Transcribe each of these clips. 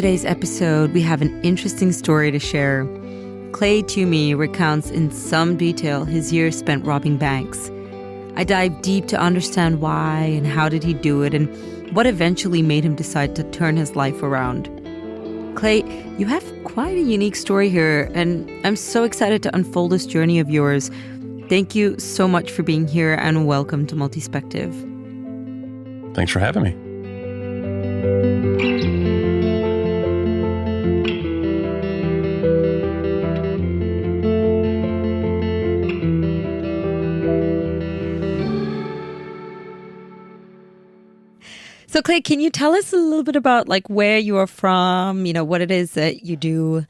today's episode, we have an interesting story to share. Clay Tumey recounts in some detail his years spent robbing banks. I dive deep to understand why and how did he do it and what eventually made him decide to turn his life around. Clay, you have quite a unique story here, and I'm so excited to unfold this journey of yours. Thank you so much for being here and welcome to Multispective. Thanks for having me. So Clay, can you tell us a little bit about where you are from, what it is that you do?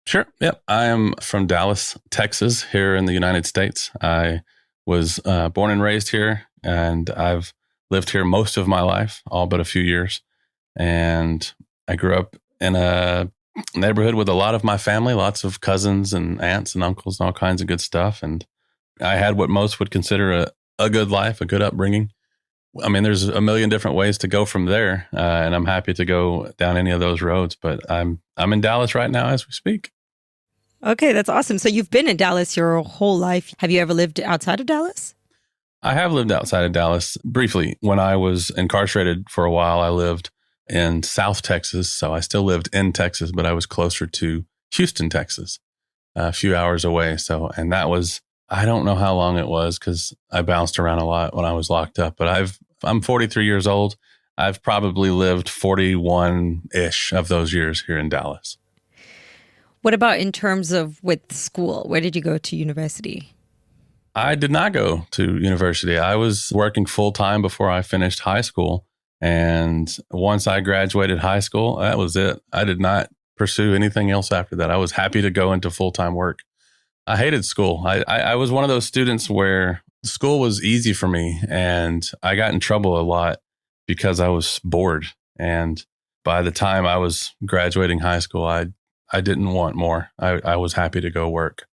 Sure. Yep. I am from Dallas, Texas, here in the United States. I was born and raised here, and I've lived here most of my life, all but a few years. And I grew up in a neighborhood with a lot of my family, lots of cousins and aunts and uncles and all kinds of good stuff. And I had what most would consider a good life, a good upbringing. I mean, there's a million different ways to go from there, and I'm happy to go down any of those roads. But I'm in Dallas right now as we speak. Okay, that's awesome. So you've been in Dallas your whole life. Have you ever lived outside of Dallas? I have lived outside of Dallas briefly. When I was incarcerated for a while, I lived in South Texas. So I still lived in Texas, but I was closer to Houston, Texas, a few hours away. And that was, I don't know how long it was because I bounced around a lot when I was locked up, but I'm 43 years old. I've probably lived 41-ish of those years here in Dallas. What about in terms of with school? Where did you go to university? I did not go to university. I was working full time before I finished high school. And once I graduated high school, that was it. I did not pursue anything else after that. I was happy to go into full-time work. I hated school. I was one of those students where school was easy for me, and I got in trouble a lot because I was bored. And by the time I was graduating high school, I didn't want more. I was happy to go work.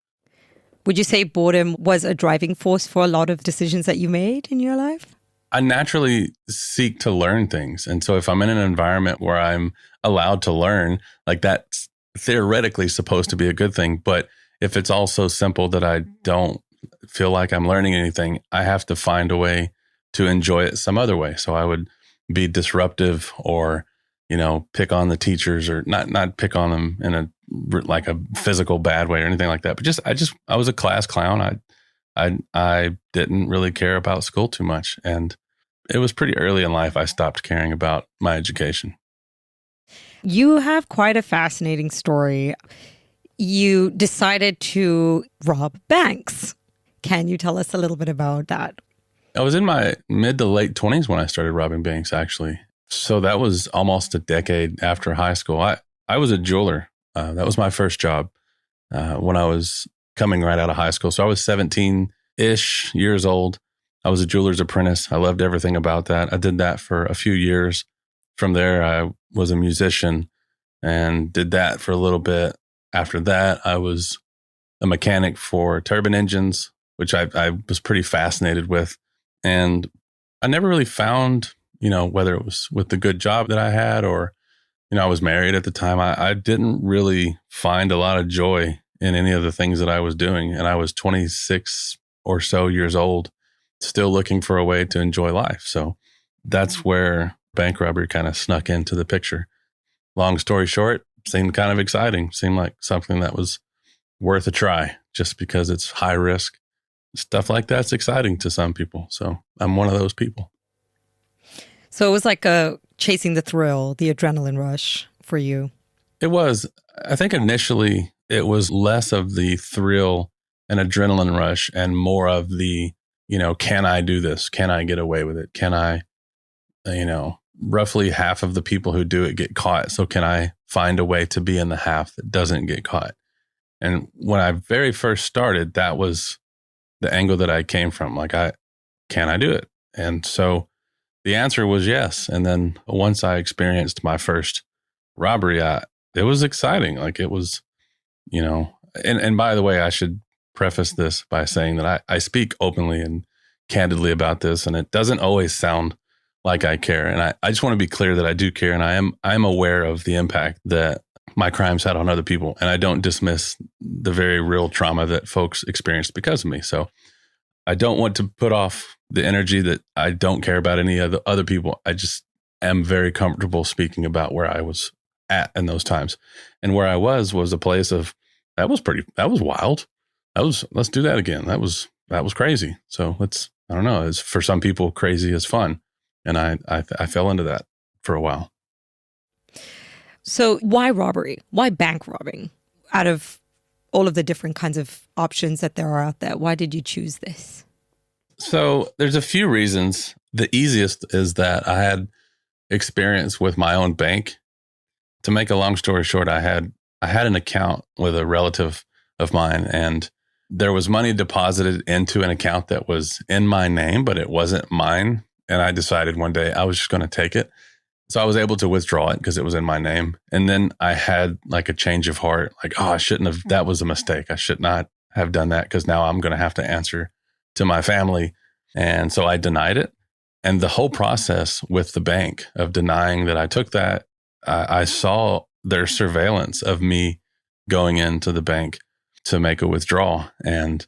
Would you say boredom was a driving force for a lot of decisions that you made in your life? I naturally seek to learn things. And so if I'm in an environment where I'm allowed to learn, that's theoretically supposed to be a good thing. But if it's all so simple that I don't feel like I'm learning anything, I have to find a way to enjoy it some other way. So I would be disruptive or, pick on the teachers, or not pick on them in a physical bad way or anything like that. But I was a class clown. I didn't really care about school too much. And it was pretty early in life I stopped caring about my education. You have quite a fascinating story. You decided to rob banks. Can you tell us a little bit about that? I was in my mid to late 20s when I started robbing banks, actually. So that was almost a decade after high school. I was a jeweler. That was my first job when I was coming right out of high school. So I was 17-ish years old. I was a jeweler's apprentice. I loved everything about that. I did that for a few years. From there, I was a musician and did that for a little bit. After that, I was a mechanic for turbine engines, which I was pretty fascinated with. And I never really found, whether it was with the good job that I had or, I was married at the time. I didn't really find a lot of joy in any of the things that I was doing. And I was 26 or so years old, still looking for a way to enjoy life. So that's where bank robbery kind of snuck into the picture. Long story short, seemed kind of exciting. Seemed like something that was worth a try just because it's high risk. Stuff like that's exciting to some people. So I'm one of those people. So it was like chasing the thrill, the adrenaline rush for you. It was. I think initially it was less of the thrill and adrenaline rush and more of the, can I do this? Can I get away with it? Can I, roughly half of the people who do it get caught. So can I find a way to be in the half that doesn't get caught? And when I very first started, that was the angle that I came from. Can I do it? And so the answer was yes. And then once I experienced my first robbery, it was exciting. It was, and by the way, I should preface this by saying that I speak openly and candidly about this, and it doesn't always sound like I care. And I just want to be clear that I do care. And I'm aware of the impact that my crimes had on other people. And I don't dismiss the very real trauma that folks experienced because of me. So I don't want to put off the energy that I don't care about any of the other people. I just am very comfortable speaking about where I was at in those times. And where I was a place of, that was wild. Let's do that again. That was crazy. So I don't know, it's for some people crazy is fun. And I fell into that for a while. So why robbery? Why bank robbing? Out of all of the different kinds of options that there are out there, why did you choose this? So there's a few reasons. The easiest is that I had experience with my own bank. To make a long story short, I had an account with a relative of mine, and there was money deposited into an account that was in my name, but it wasn't mine. And I decided one day I was just going to take it. So I was able to withdraw it because it was in my name. And then I had like a change of heart, like, oh, that was a mistake. I should not have done that because now I'm going to have to answer to my family. And so I denied it. And the whole process with the bank of denying that I took that, I saw their surveillance of me going into the bank to make a withdrawal. And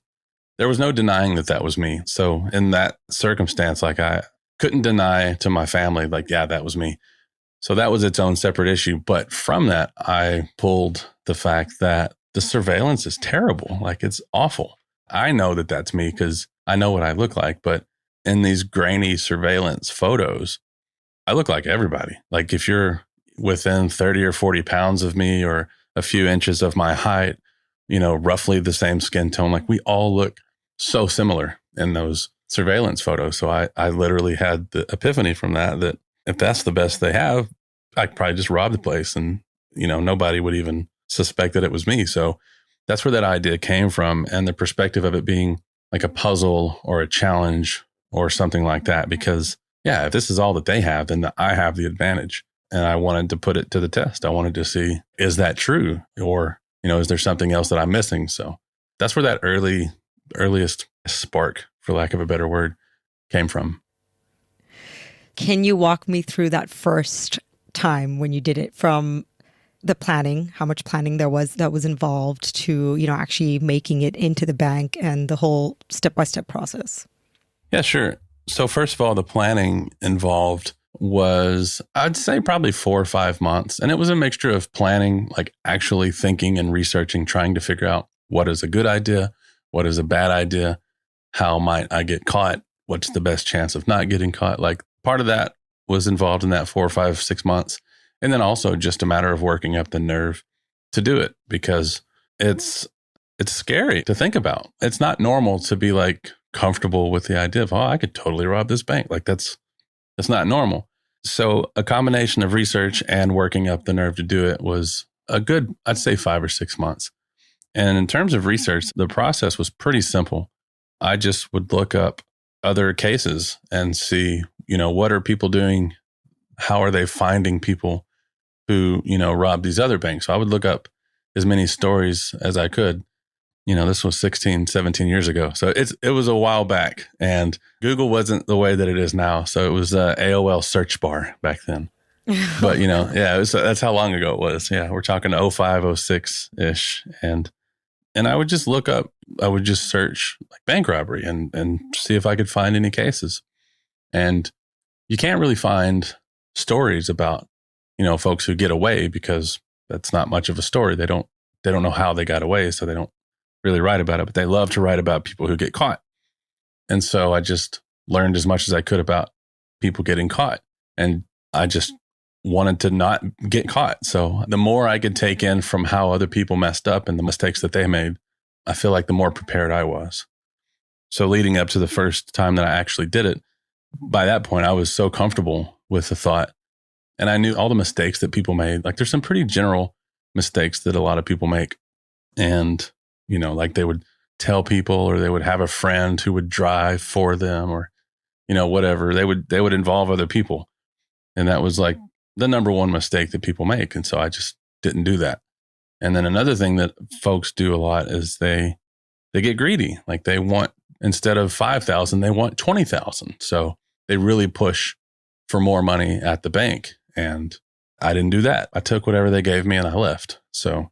there was no denying that was me. So in that circumstance, like I couldn't deny to my family, like, yeah, that was me. So that was its own separate issue. But from that, I pulled the fact that the surveillance is terrible. Like, it's awful. I know that that's me because I know what I look like. But in these grainy surveillance photos, I look like everybody. Like, if you're within 30 or 40 pounds of me or a few inches of my height, roughly the same skin tone, like we all look so similar in those surveillance photos. So I literally had the epiphany from that if that's the best they have, I could probably just rob the place and, nobody would even suspect that it was me. So that's where that idea came from, and the perspective of it being like a puzzle or a challenge or something like that. Because yeah, if this is all that they have, then I have the advantage. And I wanted to put it to the test. I wanted to see, is that true? Or, is there something else that I'm missing? So that's where that earliest spark, for lack of a better word, came from. Can you walk me through that first time when you did it, from the planning, how much planning there was that was involved, to, actually making it into the bank and the whole step-by-step process? Yeah, sure. So first of all, the planning involved was, I'd say, probably 4 or 5 months. And it was a mixture of planning, like actually thinking and researching, trying to figure out what is a good idea, what is a bad idea, how might I get caught, what's the best chance of not getting caught. Like, part of that was involved in that 4 or 5, 6 months. And then also just a matter of working up the nerve to do it, because it's scary to think about. It's not normal to be like comfortable with the idea of, oh, I could totally rob this bank. Like, that's not normal. So a combination of research and working up the nerve to do it was a good, I'd say, 5 or 6 months. And in terms of research, the process was pretty simple. I just would look up other cases and see, what are people doing? How are they finding people who, rob these other banks? So I would look up as many stories as I could. This was 16, 17 years ago. So it was a while back, and Google wasn't the way that it is now. So it was AOL search bar back then. But, that's how long ago it was. Yeah, we're talking 05, 06 ish. And I would just I would just search like bank robbery and see if I could find any cases. And you can't really find stories about, folks who get away, because that's not much of a story. They don't know how they got away, so they don't really write about it, but they love to write about people who get caught. And so I just learned as much as I could about people getting caught, and I just wanted to not get caught. So the more I could take in from how other people messed up and the mistakes that they made, I feel like the more prepared I was. So leading up to the first time that I actually did it, by that point, I was so comfortable with the thought, and I knew all the mistakes that people made. Like, there's some pretty general mistakes that a lot of people make. And, like they would tell people, or they would have a friend who would drive for them, or, whatever. They would involve other people. And that was like the number one mistake that people make. And so I just didn't do that. And then another thing that folks do a lot is they get greedy. Like, they want, instead of 5,000, they want 20,000. So they really push for more money at the bank. And I didn't do that. I took whatever they gave me and I left. So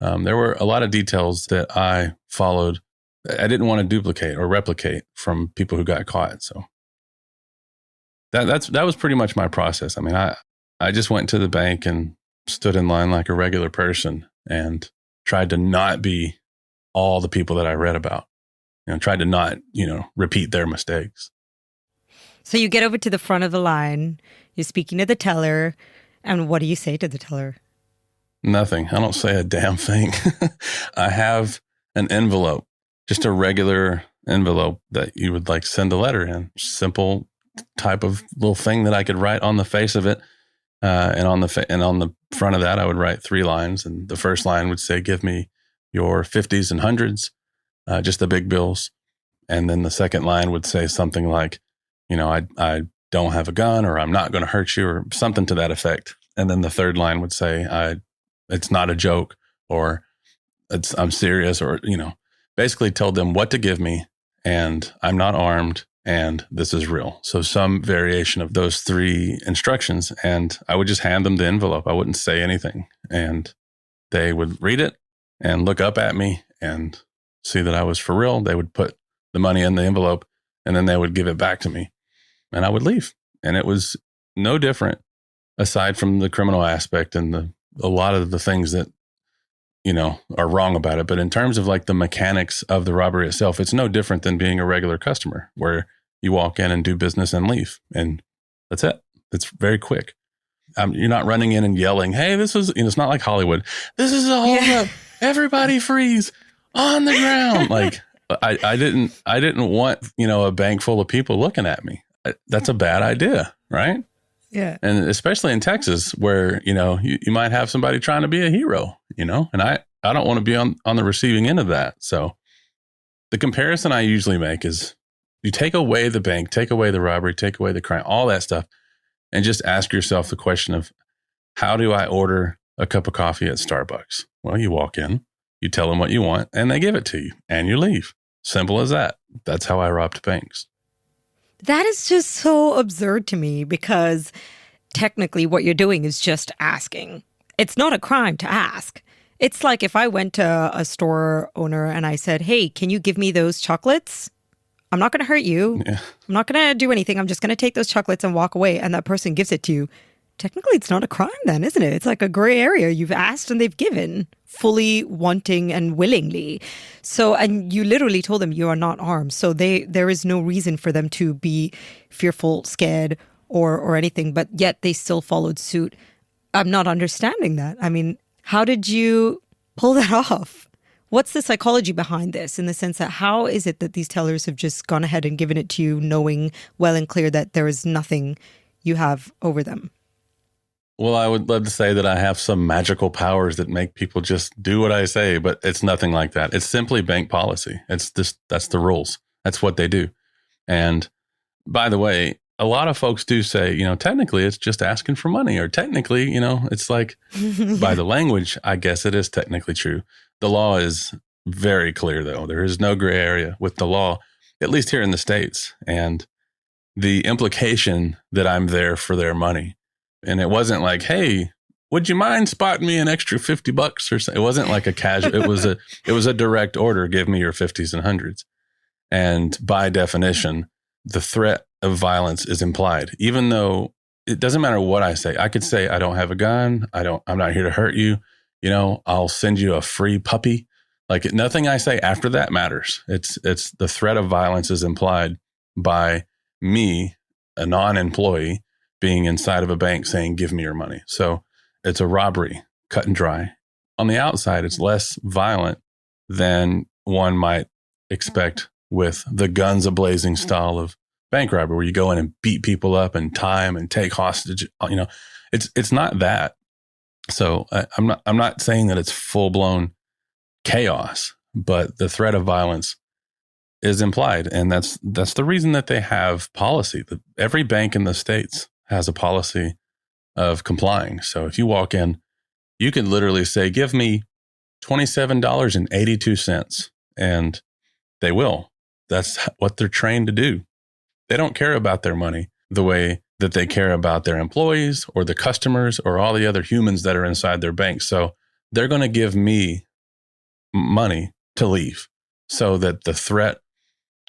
there were a lot of details that I followed. I didn't want to duplicate or replicate from people who got caught. So that was pretty much my process. I mean, I just went to the bank and stood in line like a regular person and tried to not be all the people that I read about. Tried to not, repeat their mistakes. So you get over to the front of the line, you're speaking to the teller, and what do you say to the teller? Nothing. I don't say a damn thing. I have an envelope, just a regular envelope that you would like send a letter in. Simple type of little thing that I could write on the face of it. And on the front of that, I would write 3 lines. And the first line would say, give me your 50s and 100s, just the big bills. And then the second line would say something like, I don't have a gun, or I'm not going to hurt you, or something to that effect. And then the third line would say, it's not a joke, or I'm serious, or, basically told them what to give me, and I'm not armed, and this is real. So some variation of those 3 instructions, and I would just hand them the envelope. I wouldn't say anything, and they would read it and look up at me and see that I was for real. They would put the money in the envelope, and then they would give it back to me, and I would leave. And it was no different, aside from the criminal aspect and a lot of the things that, are wrong about it. But in terms of like the mechanics of the robbery itself, it's no different than being a regular customer where you walk in and do business and leave. And that's it. It's very quick. You're not running in and yelling, hey, this is, it's not like Hollywood. This is a holdup. Everybody freeze on the ground. Like I didn't want, a bank full of people looking at me. That's a bad idea. Right. Yeah. And especially in Texas where, you might have somebody trying to be a hero, and I don't want to be on the receiving end of that. So the comparison I usually make is you take away the bank, take away the robbery, take away the crime, all that stuff, and just ask yourself the question of, how do I order a cup of coffee at Starbucks? Well, you walk in, you tell them what you want, and they give it to you, and you leave. Simple as that. That's how I robbed banks. That is just so absurd to me, because technically what you're doing is just asking. It's not a crime to ask. It's like if I went to a store owner and I said, hey, can you give me those chocolates? I'm not going to hurt you. Yeah. I'm not going to do anything. I'm just going to take those chocolates and walk away. And that person gives it to you. Technically, it's not a crime then, isn't it? It's like a gray area. You've asked and they've given, fully wanting and willingly. So, and you literally told them you are not armed. So there is no reason for them to be fearful, scared, or anything, but yet they still followed suit. I'm not understanding that. I mean, how did you pull that off? What's the psychology behind this, in the sense that how is it that these tellers have just gone ahead and given it to you, knowing well and clear that there is nothing you have over them? Well, I would love to say that I have some magical powers that make people just do what I say, but it's nothing like that. It's simply bank policy. That's the rules. That's what they do. And by the way, a lot of folks do say, technically it's just asking for money, or technically, it's like by the language, I guess it is technically true. The law is very clear, though. There is no gray area with the law, at least here in the States. And the implication that I'm there for their money. And it wasn't like, hey, would you mind spotting me an extra $50 or something? It wasn't like a casual, it was a direct order. Give me your 50s and 100s. And by definition, the threat of violence is implied, even though it doesn't matter what I say. I could say, I don't have a gun. I'm not here to hurt you. I'll send you a free puppy. Like, nothing I say after that matters. It's the threat of violence is implied by me, a non-employee, being inside of a bank saying, give me your money. So it's a robbery, cut and dry. On the outside, it's less violent than one might expect with the guns a-blazing style of bank robbery, where you go in and beat people up and tie them and take hostage. It's not that. So I'm not saying that it's full-blown chaos, but the threat of violence is implied. And that's the reason that they have policy. Every bank in the States has a policy of complying. So if you walk in, you can literally say, give me $27.82, and they will. That's what they're trained to do. They don't care about their money the way that they care about their employees or the customers or all the other humans that are inside their bank. So they're going to give me money to leave so that the threat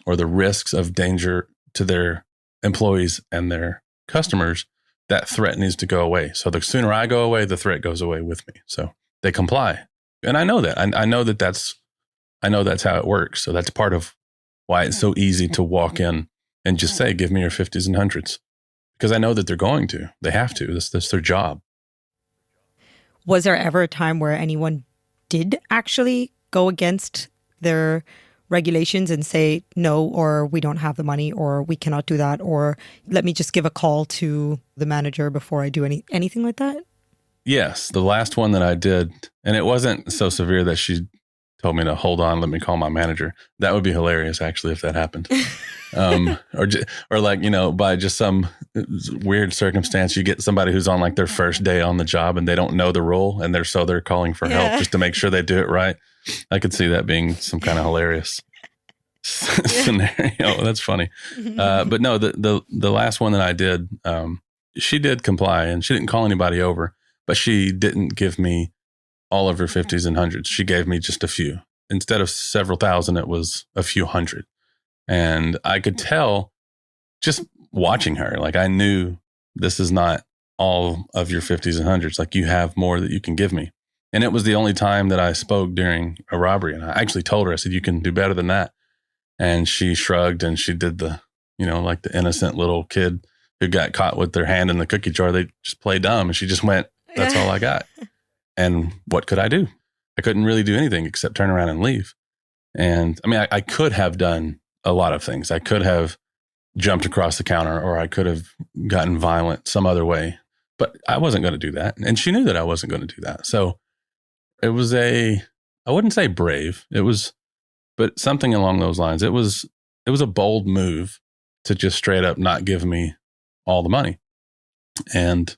or the risks of danger to their employees and their customers, that threat needs to go away. So the sooner I go away, the threat goes away with me. So they comply. And I know that. I know that's how it works. So that's part of why it's so easy to walk in and just say, give me your 50s and 100s. Because I know that they're going to. They have to. That's their job. Was there ever a time where anyone did actually go against their regulations and say, no, or we don't have the money, or we cannot do that, or let me just give a call to the manager before I do anything like that? Yes. The last one that I did, and it wasn't so severe that she told me to hold on, let me call my manager. That would be hilarious, actually, if that happened. Or like, by just some weird circumstance, you get somebody who's on like their first day on the job and they don't know the role and they're calling for help just to make sure they do it right. I could see that being some kind of hilarious scenario. That's funny. But no, the last one that I did, she did comply and she didn't call anybody over, but she didn't give me all of her 50s and 100s. She gave me just a few. Instead of several thousand, it was a few hundred. And I could tell just watching her, like I knew this is not all of your 50s and 100s. Like you have more that you can give me. And it was the only time that I spoke during a robbery. And I actually told her, I said, you can do better than that. And she shrugged and she did the, like the innocent little kid who got caught with their hand in the cookie jar. They just play dumb. And she just went, that's all I got. And what could I do? I couldn't really do anything except turn around and leave. And I mean, I could have done a lot of things. I could have jumped across the counter or I could have gotten violent some other way, but I wasn't going to do that. And she knew that I wasn't going to do that. So it was I wouldn't say brave. But something along those lines. It was a bold move to just straight up not give me all the money. And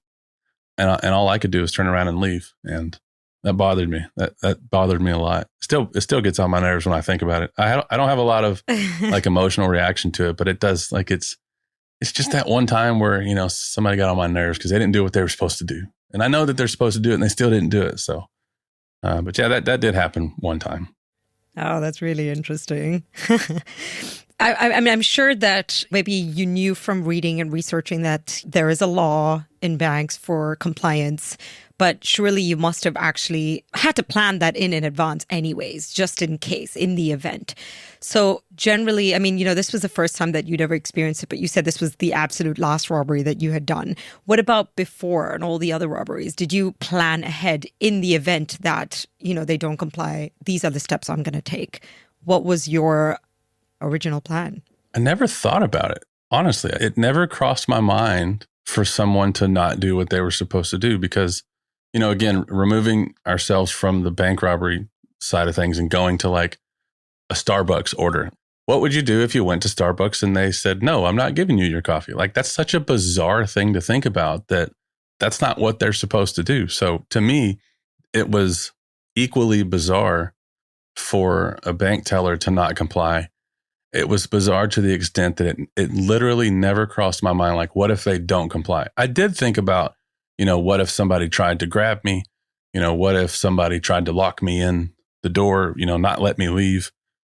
all I could do was turn around and leave. And that bothered me. That bothered me a lot. It still gets on my nerves when I think about it. I don't have a lot of like emotional reaction to it, but it does. Like it's just that one time where somebody got on my nerves because they didn't do what they were supposed to do, and I know that they're supposed to do it, and they still didn't do it. So, but yeah, that did happen one time. Oh, that's really interesting. I mean, I'm sure that maybe you knew from reading and researching that there is a law in banks for compliance, but surely you must have actually had to plan that in advance anyways, just in case, in the event. So generally, I mean, this was the first time that you'd ever experienced it, but you said this was the absolute last robbery that you had done. What about before and all the other robberies? Did you plan ahead in the event that, they don't comply? These are the steps I'm going to take. What was your original plan? I never thought about it. Honestly, it never crossed my mind for someone to not do what they were supposed to do because, again, removing ourselves from the bank robbery side of things and going to like a Starbucks order. What would you do if you went to Starbucks and they said, no, I'm not giving you your coffee? Like that's such a bizarre thing to think about that's not what they're supposed to do. So to me, it was equally bizarre for a bank teller to not comply. It was bizarre to the extent that it literally never crossed my mind. Like, what if they don't comply? I did think about, what if somebody tried to grab me? What if somebody tried to lock me in the door, not let me leave?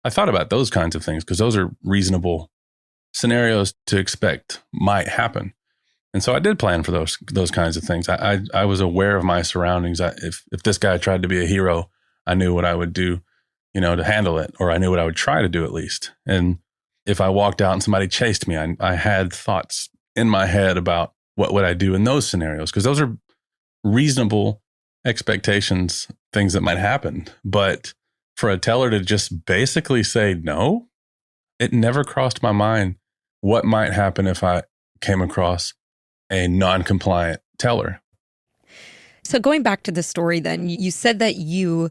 I thought about those kinds of things because those are reasonable scenarios to expect might happen. And so I did plan for those kinds of things. I was aware of my surroundings. If this guy tried to be a hero, I knew what I would do, to handle it, or I knew what I would try to do at least. And if I walked out and somebody chased me, I had thoughts in my head about what would I do in those scenarios, because those are reasonable expectations, things that might happen. But for a teller to just basically say no, it never crossed my mind what might happen if I came across a non-compliant teller. So going back to the story then, you said that you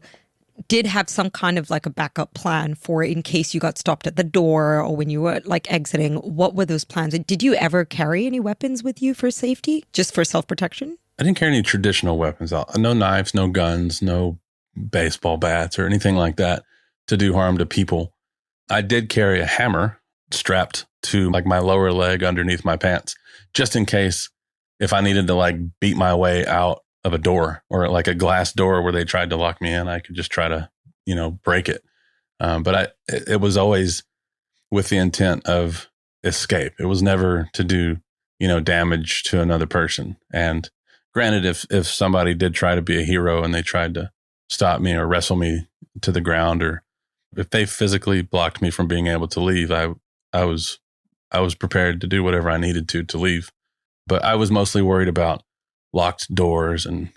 did have some kind of like a backup plan for in case you got stopped at the door or when you were like exiting. What were those plans? Did you ever carry any weapons with you for safety, just for self-protection? I didn't carry any traditional weapons. No knives, no guns, no baseball bats or anything like that to do harm to people. I did carry a hammer strapped to like my lower leg underneath my pants, just in case if I needed to like beat my way out of a door or like a glass door where they tried to lock me in, I could just try to, break it. But it was always with the intent of escape. It was never to do, damage to another person. And granted, if somebody did try to be a hero and they tried to stop me or wrestle me to the ground, or if they physically blocked me from being able to leave, I was prepared to do whatever I needed to leave. But I was mostly worried about locked doors and,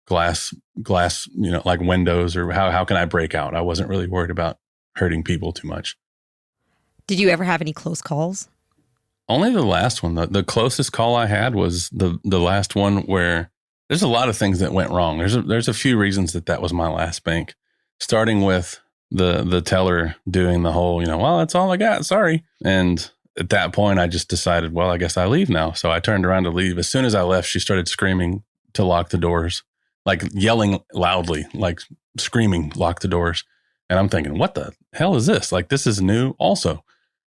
glass, like windows, or how can I break out? I wasn't really worried about hurting people too much. Did you ever have any close calls? Only the last one. The closest call I had was the last one, where there's a lot of things that went wrong. There's a few reasons that was my last bank, starting with the teller doing the whole, well, that's all I got. Sorry. And at that point, I just decided, well, I guess I leave now. So I turned around to leave. As soon as I left, she started screaming to lock the doors, like yelling loudly, like screaming, lock the doors. And I'm thinking, what the hell is this? Like, this is new also.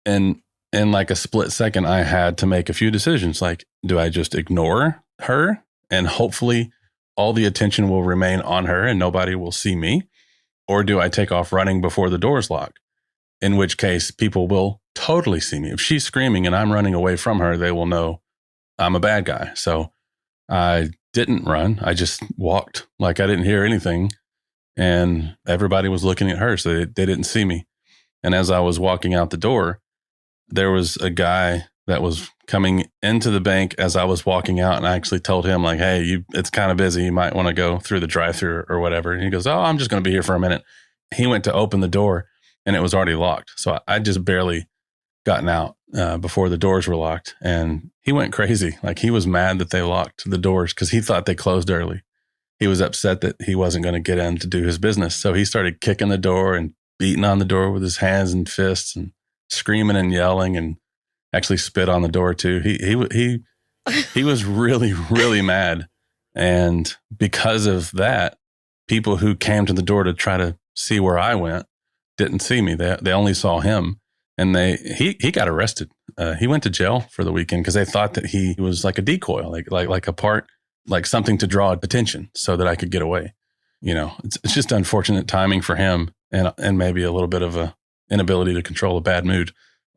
And in like a split second, I had to make a few decisions. Like, do I just ignore her and hopefully all the attention will remain on her and nobody will see me? Or do I take off running before the door's locked? In which case, people will totally see me. If she's screaming and I'm running away from her, they will know I'm a bad guy. So I didn't run. I just walked like I didn't hear anything. And everybody was looking at her, so they didn't see me. And as I was walking out the door, there was a guy that was coming into the bank as I was walking out. And I actually told him, like, hey, it's kind of busy. You might want to go through the drive-thru or whatever. And he goes, oh, I'm just going to be here for a minute. He went to open the door and it was already locked. So I just barely gotten out before the doors were locked. And he went crazy. Like, he was mad that they locked the doors because he thought they closed early. He was upset that he wasn't going to get in to do his business. So he started kicking the door and beating on the door with his hands and fists and screaming and yelling, and actually spit on the door too. He was really, really mad. And because of that, people who came to the door to try to see where I went didn't see me. They only saw him, and he got arrested. He went to jail for the weekend because they thought that he was like a decoy, like a part, like something to draw attention so that I could get away. It's just unfortunate timing for him, and maybe a little bit of a inability to control a bad mood.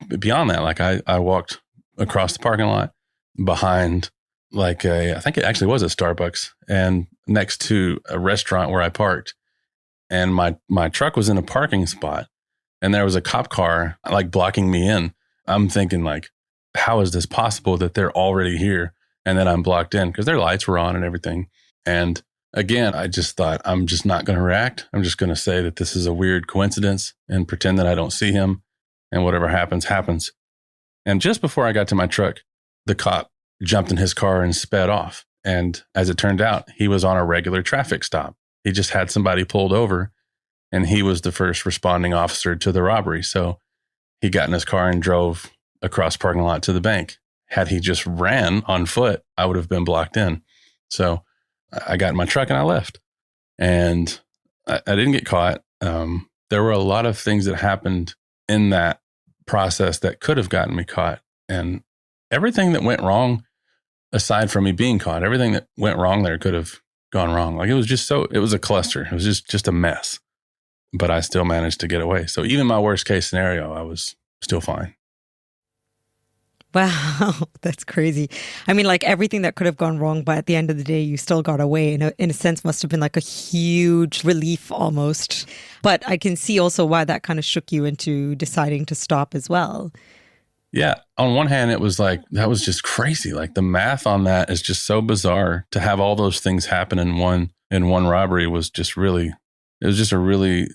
But beyond that, like I walked across the parking lot behind I think it actually was a Starbucks, and next to a restaurant where I parked, and my truck was in a parking spot, and there was a cop car like blocking me in. I'm thinking, like, how is this possible that they're already here and then I'm blocked in, because their lights were on and everything. And again, I just thought, I'm just not going to react. I'm just going to say that this is a weird coincidence and pretend that I don't see him, and whatever happens, happens. And just before I got to my truck, the cop jumped in his car and sped off. And as it turned out, he was on a regular traffic stop. He just had somebody pulled over, and he was the first responding officer to the robbery. So he got in his car and drove across parking lot to the bank. Had he just ran on foot, I would have been blocked in. So I got in my truck and I left, and I didn't get caught. There were a lot of things that happened in that process that could have gotten me caught, and everything that went wrong, aside from me being caught, everything that went wrong there could have gone wrong. Like, it was a cluster. It was just a mess, but I still managed to get away. So even my worst case scenario, I was still fine. Wow, that's crazy. I mean, like, everything that could have gone wrong, but at the end of the day, you still got away. In a sense, must have been like a huge relief almost. But I can see also why that kind of shook you into deciding to stop as well. Yeah. On one hand, it was like, that was just crazy. Like, the math on that is just so bizarre. To have all those things happen in one robbery was just really, it was just a really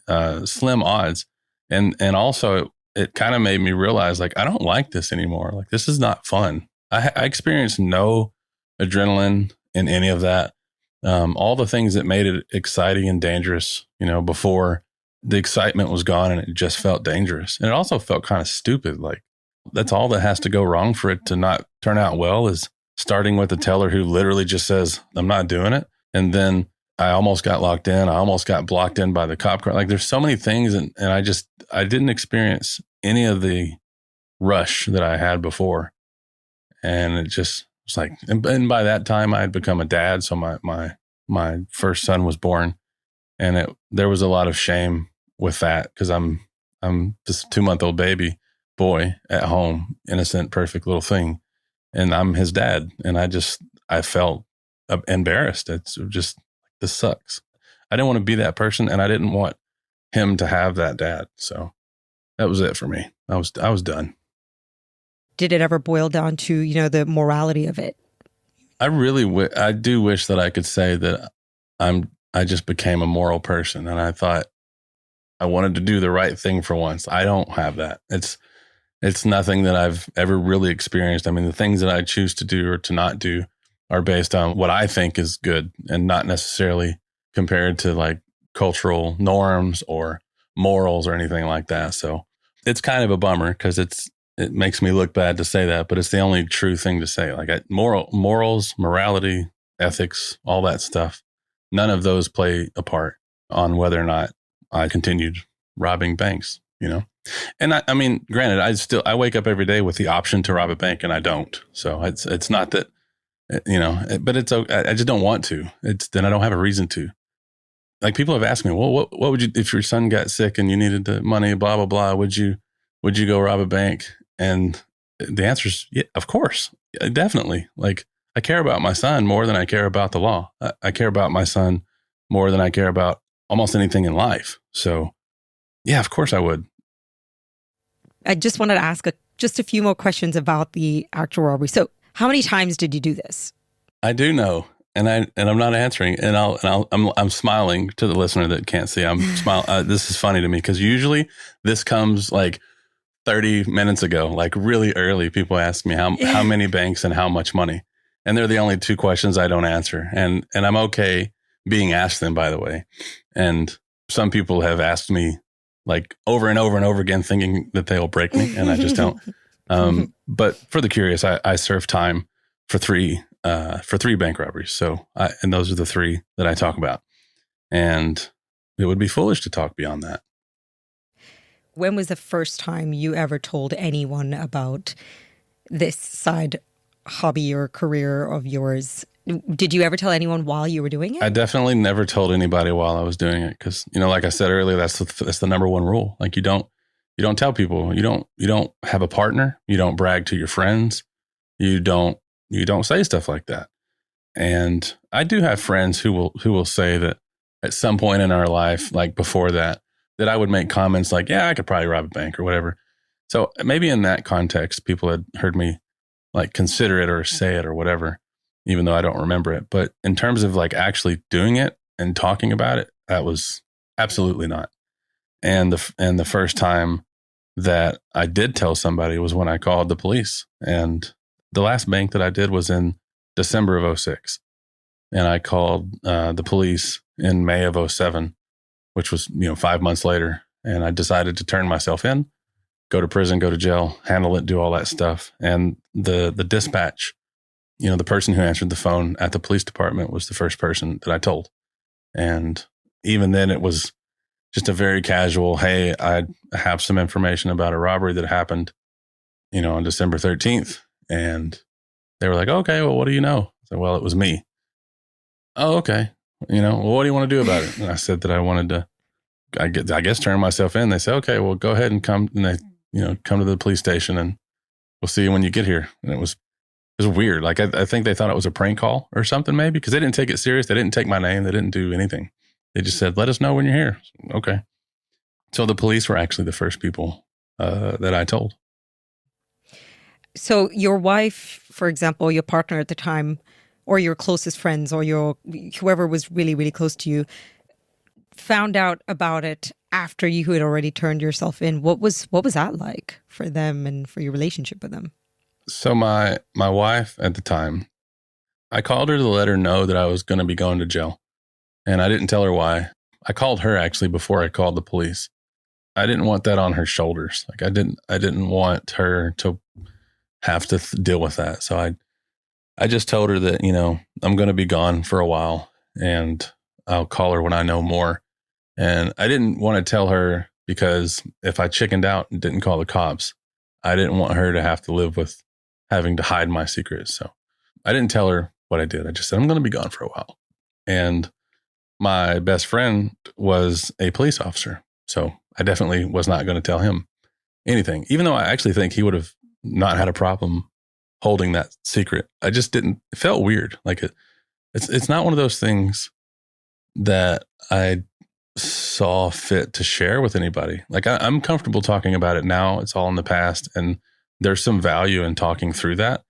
slim odds. And also it kind of made me realize, like, I don't like this anymore. Like, this is not fun. I experienced no adrenaline in any of that. All the things that made it exciting and dangerous, before, the excitement was gone and it just felt dangerous. And it also felt kind of stupid. Like, that's all that has to go wrong for it to not turn out well, is starting with a teller who literally just says, I'm not doing it. And then I almost got locked in. I almost got blocked in by the cop car. Like, there's so many things. And I didn't experience any of the rush that I had before. And it just was like, and by that time I had become a dad. So my first son was born, and there was a lot of shame with that, because I'm this 2-month-old baby boy at home, innocent, perfect little thing. And I'm his dad. And I felt embarrassed. It's just, this sucks. I didn't want to be that person, and I didn't want him to have that dad. So that was it for me. I was done. Did it ever boil down to, the morality of it? I do wish that I could say that I just became a moral person, and I thought I wanted to do the right thing for once. I don't have that. It's nothing that I've ever really experienced. I mean, the things that I choose to do or to not do are based on what I think is good, and not necessarily compared to like cultural norms or morals or anything like that. So it's kind of a bummer, because it makes me look bad to say that, but it's the only true thing to say. Like morals, morality, ethics, all that stuff, none of those play a part on whether or not I continued robbing banks, And I mean, granted, I wake up every day with the option to rob a bank, and I don't. So it's not that, but it's okay. I just don't want to. Then I don't have a reason to. Like, people have asked me, well, what would you, if your son got sick and you needed the money, blah, blah, blah, would you go rob a bank? And the answer is, yeah, of course. Definitely. Like, I care about my son more than I care about the law. I care about my son more than I care about almost anything in life. So yeah, of course I would. I just wanted to ask just a few more questions about the actual robbery. So how many times did you do this? I do know. And I'm not answering, and I'm smiling to the listener that can't see. I'm smiling. This is funny to me, because usually this comes like 30 minutes ago, like really early. People ask me how many banks and how much money, and they're the only two questions I don't answer. And I'm okay being asked them, by the way. And some people have asked me like over and over and over again, thinking that they'll break me, and I just don't. But for the curious, I served time for three bank robberies. So, and those are the three that I talk about. And it would be foolish to talk beyond that. When was the first time you ever told anyone about this side hobby or career of yours? Did you ever tell anyone while you were doing it? I definitely never told anybody while I was doing it, because, like I said earlier, that's the number one rule. Like, you don't tell people. You don't have a partner. You don't brag to your friends. You don't say stuff like that. And I do have friends who will say that at some point in our life, like before that I would make comments like, yeah, I could probably rob a bank or whatever. So maybe in that context, people had heard me like consider it or say it or whatever, even though I don't remember it. But in terms of like actually doing it and talking about it, that was absolutely not. And the first time that I did tell somebody was when I called the police. And the last bank that I did was in December of 2006. And I called the police in May of 2007, which was, 5 months later. And I decided to turn myself in, go to prison, go to jail, handle it, do all that stuff. And the dispatch, the person who answered the phone at the police department was the first person that I told. And even then it was just a very casual, hey, I have some information about a robbery that happened, on December 13th. And they were like, okay, well, what do you know? I said, well, it was me. Oh, okay. Well, what do you want to do about it? And I said that I wanted to, I guess, turn myself in. They said, okay, well, go ahead and come. And they, come to the police station, and we'll see you when you get here. And it was weird. Like, I think they thought it was a prank call or something, maybe, because they didn't take it serious. They didn't take my name. They didn't do anything. They just said, let us know when you're here. Okay. So the police were actually the first people that I told. So your wife, for example, your partner at the time, or your closest friends, or whoever was really, really close to you, found out about it after you had already turned yourself in. What was that like for them and for your relationship with them? So my wife at the time, I called her to let her know that I was going to be going to jail. And I didn't tell her why. I called her actually before I called the police. I didn't want that on her shoulders. Like, I didn't want her to have to deal with that. So I just told her that, I'm going to be gone for a while, and I'll call her when I know more. And I didn't want to tell her, because if I chickened out and didn't call the cops, I didn't want her to have to live with having to hide my secrets. So I didn't tell her what I did. I just said, I'm going to be gone for a while. And my best friend was a police officer. So I definitely was not going to tell him anything, even though I actually think he would have not had a problem holding that secret. I just didn't, it felt weird. Like it's not one of those things that I saw fit to share with anybody. Like I'm comfortable talking about it now. It's all in the past, and there's some value in talking through that.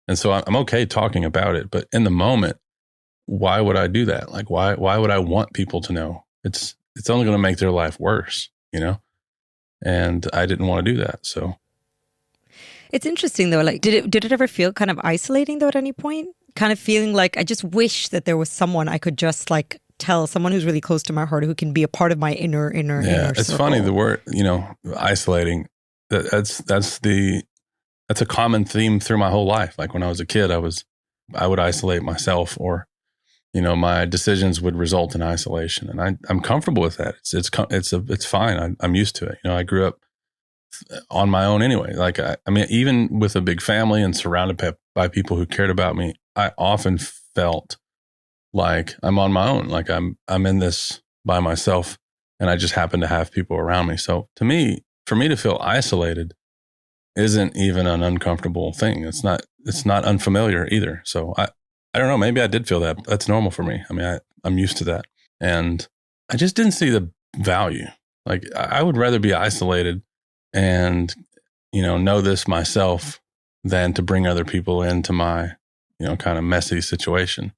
And so I'm okay talking about it, but in the moment, why would I do that? Like, why would I want people to know? It's only going to make their life worse, you know? And I didn't want to do that. So it's interesting though. Like, did it ever feel kind of isolating though at any point? Kind of feeling like I just wish that there was someone I could just like tell, someone who's really close to my heart, who can be a part of my inner it's circle. funny, the word, isolating, that's a common theme through my whole life. Like when I was a kid, I would isolate myself, or my decisions would result in isolation, and I'm comfortable with that. It's fine. I'm used to it. I grew up on my own anyway. Like I mean, even with a big family and surrounded by people who cared about me, I often felt like I'm on my own. Like I'm in this by myself, and I just happen to have people around me. So for me to feel isolated isn't even an uncomfortable thing. It's not unfamiliar either. So I don't know. Maybe I did feel that. That's normal for me. I mean, I'm used to that. And I just didn't see the value. Like I would rather be isolated and, know this myself than to bring other people into my, kind of messy situation.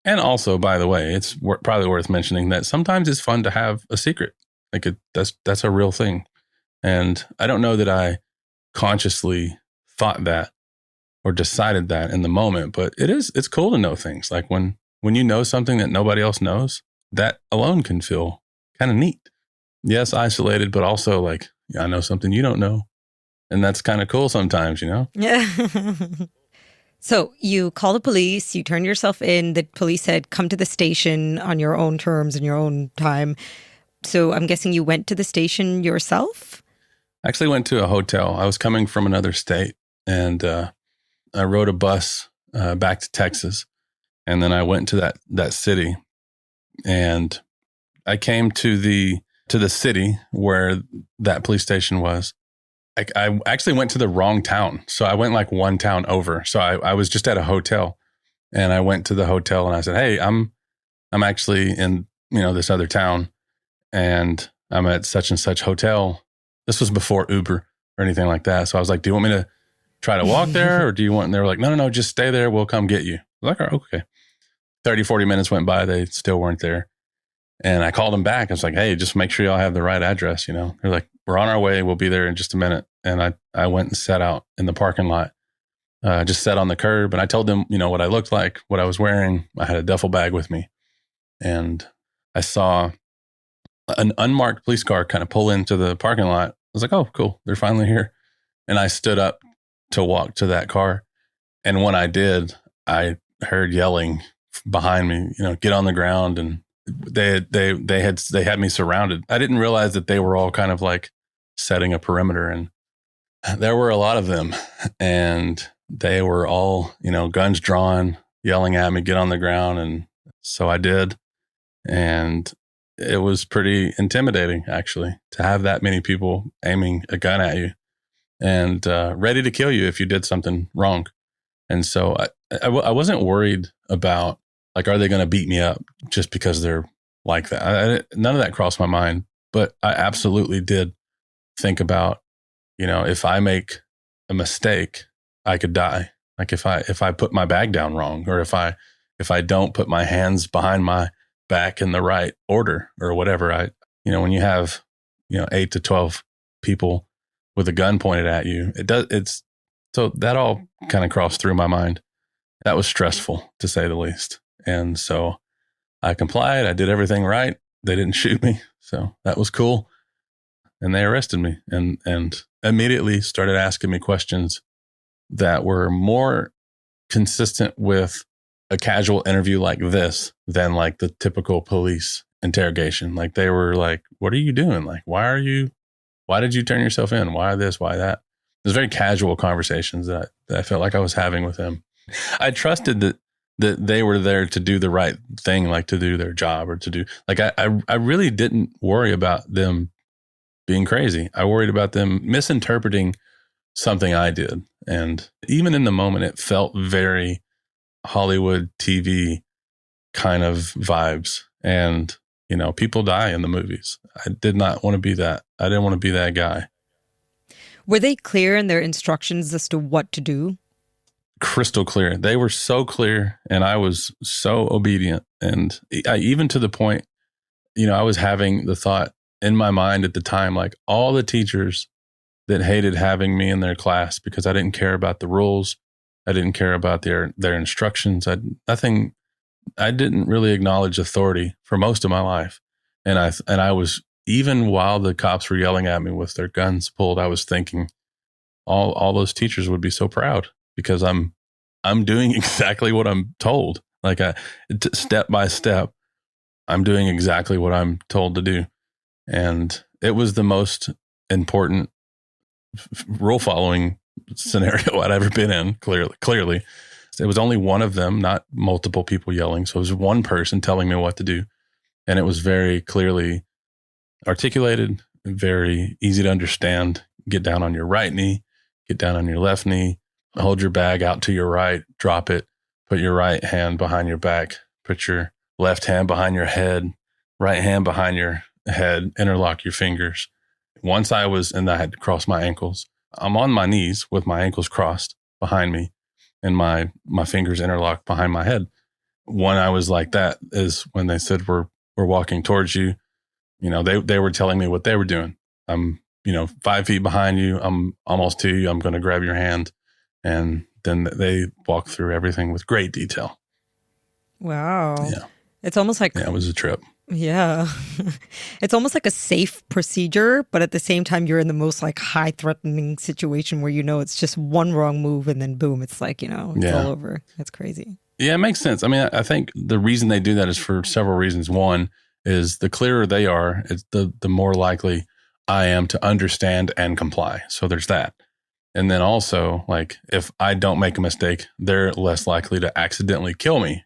And also, by the way, it's probably worth mentioning that sometimes it's fun to have a secret. Like that's a real thing. And I don't know that I consciously thought that or decided that in the moment, but it's cool to know things. Like when you know something that nobody else knows, that alone can feel kind of neat. Yes, isolated, but also like, I know something you don't know. And that's kind of cool sometimes, Yeah. So you call the police, you turn yourself in. The police said, come to the station on your own terms and your own time. So I'm guessing you went to the station yourself? I actually went to a hotel. I was coming from another state, and I rode a bus back to Texas, and then I went to that city, and I came to the city where that police station was. I actually went to the wrong town. So I went like one town over. So I was just at a hotel, and I went to the hotel and I said, hey, I'm actually in, this other town, and I'm at such and such hotel. This was before Uber or anything like that. So I was like, do you want me to try to walk there, or do you want, and they were like, no, just stay there. We'll come get you. I was like, oh, okay. 30, 40 minutes went by. They still weren't there. And I called them back. I was like, hey, just make sure y'all have the right address. They're like, we're on our way. We'll be there in just a minute. And I went and sat out in the parking lot, just sat on the curb. And I told them, what I looked like, what I was wearing. I had a duffel bag with me. And I saw an unmarked police car kind of pull into the parking lot. I was like, oh, cool. They're finally here. And I stood up to walk to that car. And when I did, I heard yelling behind me, get on the ground. And they had me surrounded. I didn't realize that they were all kind of like setting a perimeter, and there were a lot of them, and they were all, guns drawn, yelling at me, get on the ground. And so I did. And it was pretty intimidating, actually, to have that many people aiming a gun at you and ready to kill you if you did something wrong. And so I wasn't worried about, like, are they going to beat me up just because they're like that? None of that crossed my mind. But I absolutely did think about, if I make a mistake, I could die. Like if I put my bag down wrong, or if I don't put my hands behind my back in the right order or whatever, when you have, 8 to 12 people with a gun pointed at you, so that all kind of crossed through my mind. That was stressful, to say the least. And so I complied. I did everything right. They didn't shoot me. So that was cool. And they arrested me and immediately started asking me questions that were more consistent with a casual interview like this than like the typical police interrogation. Like they were like, what are you doing? Like, why did you turn yourself in? Why this? Why that? was very casual conversations that I felt like I was having with him. I trusted that they were there to do the right thing, like to do their job or to do, like, I really didn't worry about them being crazy. I worried about them misinterpreting something I did. And even in the moment, it felt very Hollywood TV kind of vibes. And, people die in the movies. I did not want to be that. I didn't want to be that guy. Were they clear in their instructions as to what to do? Crystal clear. They were so clear, and I was so obedient. And even to the point, I was having the thought in my mind at the time, like all the teachers that hated having me in their class because I didn't care about the rules. I didn't care about their instructions. I didn't really acknowledge authority for most of my life. And I was, even while the cops were yelling at me with their guns pulled, I was thinking all those teachers would be so proud because I'm doing exactly what I'm told. Like step by step, I'm doing exactly what I'm told to do. And it was the most important rule following scenario I'd ever been in. Clearly, it was only one of them, not multiple people yelling. So it was one person telling me what to do. And it was very clearly articulated, very easy to understand. Get down on your right knee, get down on your left knee, hold your bag out to your right, drop it, put your right hand behind your back, put your left hand behind your head, right hand behind your head, interlock your fingers. Once I had to cross my ankles. I'm on my knees with my ankles crossed behind me and my fingers interlocked behind my head. When I was like that is when they said, we're walking towards you. They were telling me what they were doing. I'm, 5 feet behind you. I'm almost to you. I'm going to grab your hand. And then they walked through everything with great detail. Wow. Yeah. It's almost like... Yeah, it was a trip. Yeah. It's almost like a safe procedure, but at the same time, you're in the most like high threatening situation where it's just one wrong move and then boom, it's like, it's all over. It's crazy. Yeah, it makes sense. I mean, I think the reason they do that is for several reasons. One is the clearer they are, it's the more likely I am to understand and comply. So there's that. And then also, like, if I don't make a mistake, they're less likely to accidentally kill me,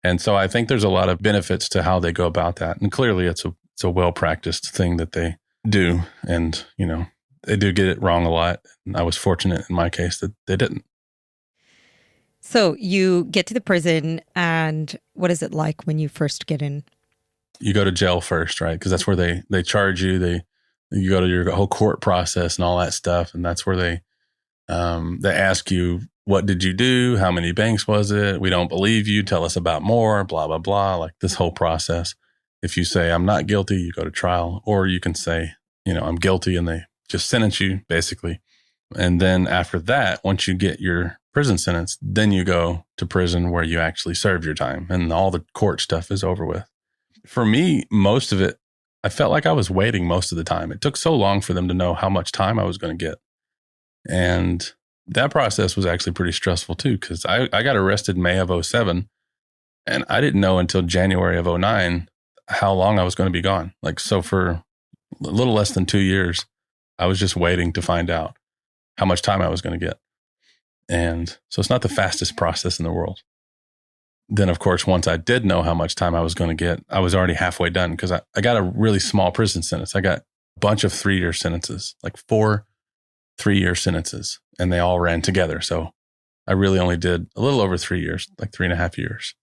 And so I think there's a lot of benefits to how they go about that. And clearly it's a well-practiced thing that they do. And, they do get it wrong a lot. And I was fortunate in my case that they didn't. So you get to the prison, and what is it like when you first get in? You go to jail first, right? Because that's where they charge you. You go to your whole court process and all that stuff. And that's where they ask you, what did you do? How many banks was it? We don't believe you. Tell us about more, blah, blah, blah. Like this whole process. If you say, I'm not guilty, you go to trial. Or you can say, I'm guilty, and they just sentence you, basically. And then after that, once you get your prison sentence, then you go to prison where you actually serve your time. And all the court stuff is over with. For me, most of it, I felt like I was waiting most of the time. It took so long for them to know how much time I was going to get. And that process was actually pretty stressful too, because I got arrested May of 2007, and I didn't know until January of 2009 how long I was going to be gone. Like, so for a little less than 2 years, I was just waiting to find out how much time I was going to get. And so it's not the fastest process in the world. Then, of course, once I did know how much time I was going to get, I was already halfway done because I got a really small prison sentence. I got a bunch of 3-year sentences, like 4 3-year sentences, and they all ran together. So I really only did a little over 3 years, like 3.5 years.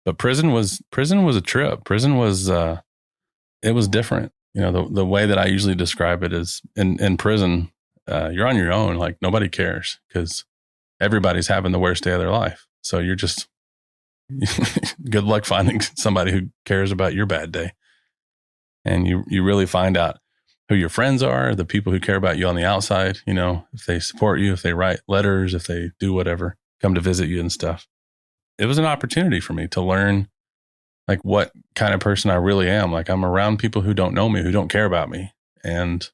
But prison was a trip. Prison was, it was different. The way that I usually describe it is in prison, you're on your own. Like nobody cares because everybody's having the worst day of their life. So you're just, good luck finding somebody who cares about your bad day. And you really find out who your friends are, the people who care about you on the outside, if they support you, if they write letters, if they do whatever, come to visit you and stuff. It was an opportunity for me to learn like what kind of person I really am. Like I'm around people who don't know me, who don't care about me. And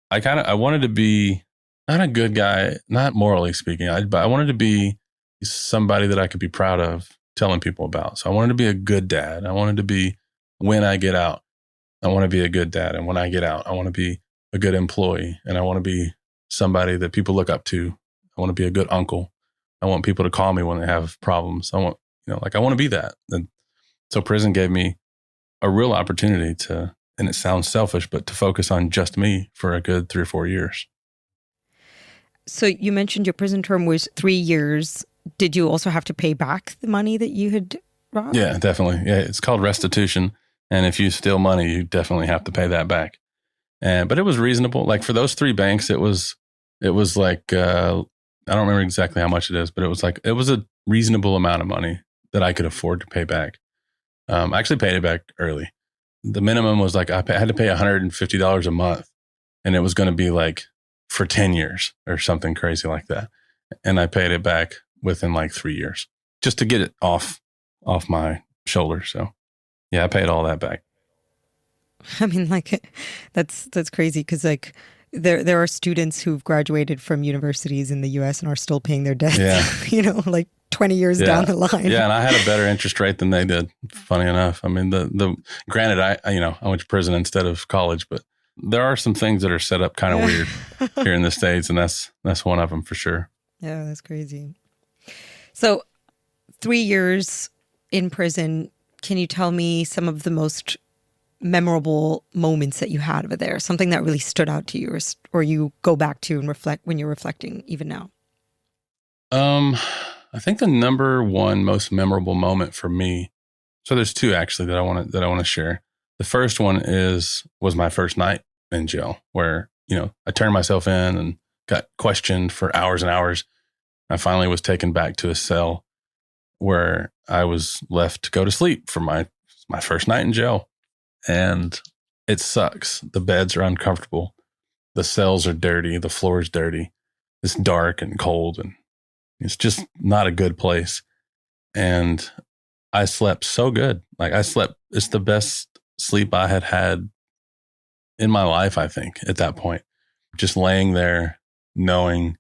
I wanted to be not a good guy, not morally speaking, but I wanted to be somebody that I could be proud of telling people about. So I wanted to be a good dad. I wanted to be, when I get out, I want to be a good dad. And when I get out, I want to be a good employee, and I want to be somebody that people look up to. I want to be a good uncle. I want people to call me when they have problems. I want, I want to be that. And so prison gave me a real opportunity to, and it sounds selfish, but to focus on just me for a good 3 or 4 years. So you mentioned your prison term was 3 years. Did you also have to pay back the money that you had robbed? Yeah, definitely. Yeah, it's called restitution. And if you steal money, you definitely have to pay that back. But it was reasonable. Like for those 3 banks, it was like, I don't remember exactly how much it is, but it was a reasonable amount of money that I could afford to pay back. I actually paid it back early. The minimum was like, I had to pay $150 a month, and it was going to be like for 10 years or something crazy like that. And I paid it back within like 3 years just to get it off my shoulders. So yeah, I paid all that back. I mean, like, that's crazy because like there are students who've graduated from universities in the US and are still paying their debts, like 20 years down the line. Yeah, and I had a better interest rate than they did, funny enough. I mean, the granted, I went to prison instead of college, but there are some things that are set up kind of weird here in the States, and that's one of them for sure. Yeah, that's crazy. So 3 years in prison, can you tell me some of the most memorable moments that you had over there? Something that really stood out to you or you go back to and reflect when you're reflecting even now? I think the number one most memorable moment for me, so there's 2 actually that I want to share. The first one was my first night in jail where, I turned myself in and got questioned for hours and hours. I finally was taken back to a cell where I was left to go to sleep for my first night in jail. And it sucks. The beds are uncomfortable. The cells are dirty. The floor is dirty. It's dark and cold, and it's just not a good place. And I slept so good. Like it's the best sleep I had had in my life, I think, at that point. Just laying there, knowing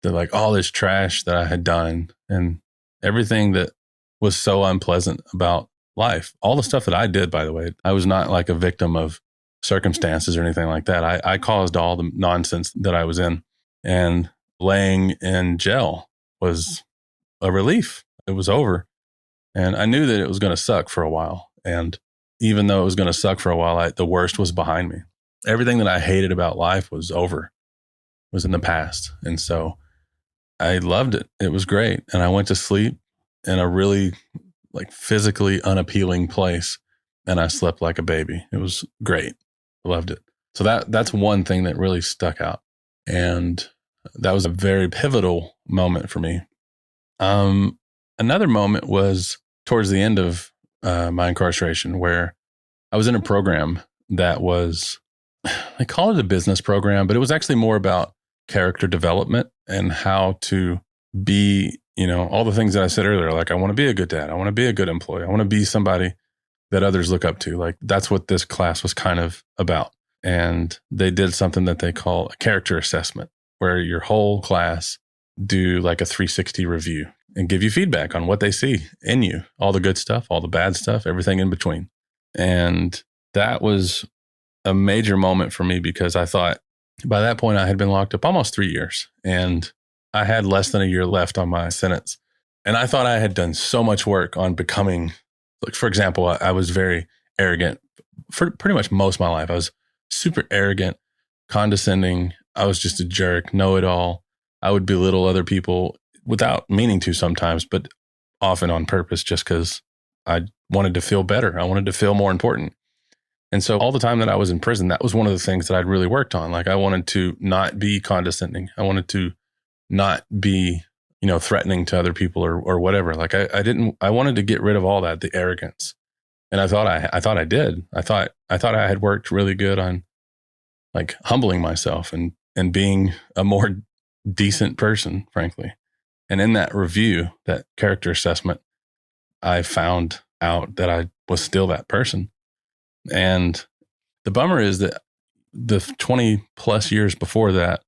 that like all this trash that I had done and everything that was so unpleasant about life, all the stuff that I did, by the way, I was not like a victim of circumstances or anything like that. I caused all the nonsense that I was in, and laying in jail was a relief. It was over, and I knew that it was going to suck for a while. And even though it was going to suck for a while, the worst was behind me. Everything that I hated about life was over, was in the past. And so I loved it. It was great. And I went to sleep in a really like physically unappealing place, and I slept like a baby. It was great. I loved it. So that's one thing that really stuck out. And that was a very pivotal moment for me. Another moment was towards the end of my incarceration, where I was in a program that was, they call it a business program, but it was actually more about character development and how to be, all the things that I said earlier. Like, I want to be a good dad. I want to be a good employee. I want to be somebody that others look up to. Like, that's what this class was kind of about. And they did something that they call a character assessment, where your whole class do like a 360 review and give you feedback on what they see in you, all the good stuff, all the bad stuff, everything in between. And that was a major moment for me, because I thought by that point I had been locked up almost 3 years, and I had less than a year left on my sentence. And I thought I had done so much work on becoming, like, for example, I was very arrogant for pretty much most of my life. I was super arrogant, condescending. I was just a jerk, know-it-all. I would belittle other people without meaning to sometimes, but often on purpose, just because I wanted to feel better. I wanted to feel more important. And so all the time that I was in prison, that was one of the things that I'd really worked on. Like, I wanted to not be condescending. I wanted to not be, threatening to other people or whatever. Like, I wanted to get rid of all that, the arrogance. And I thought I did. I thought I had worked really good on like humbling myself and being a more decent person, frankly. And in that review, that character assessment, I found out that I was still that person. And the bummer is that the 20 plus years before that,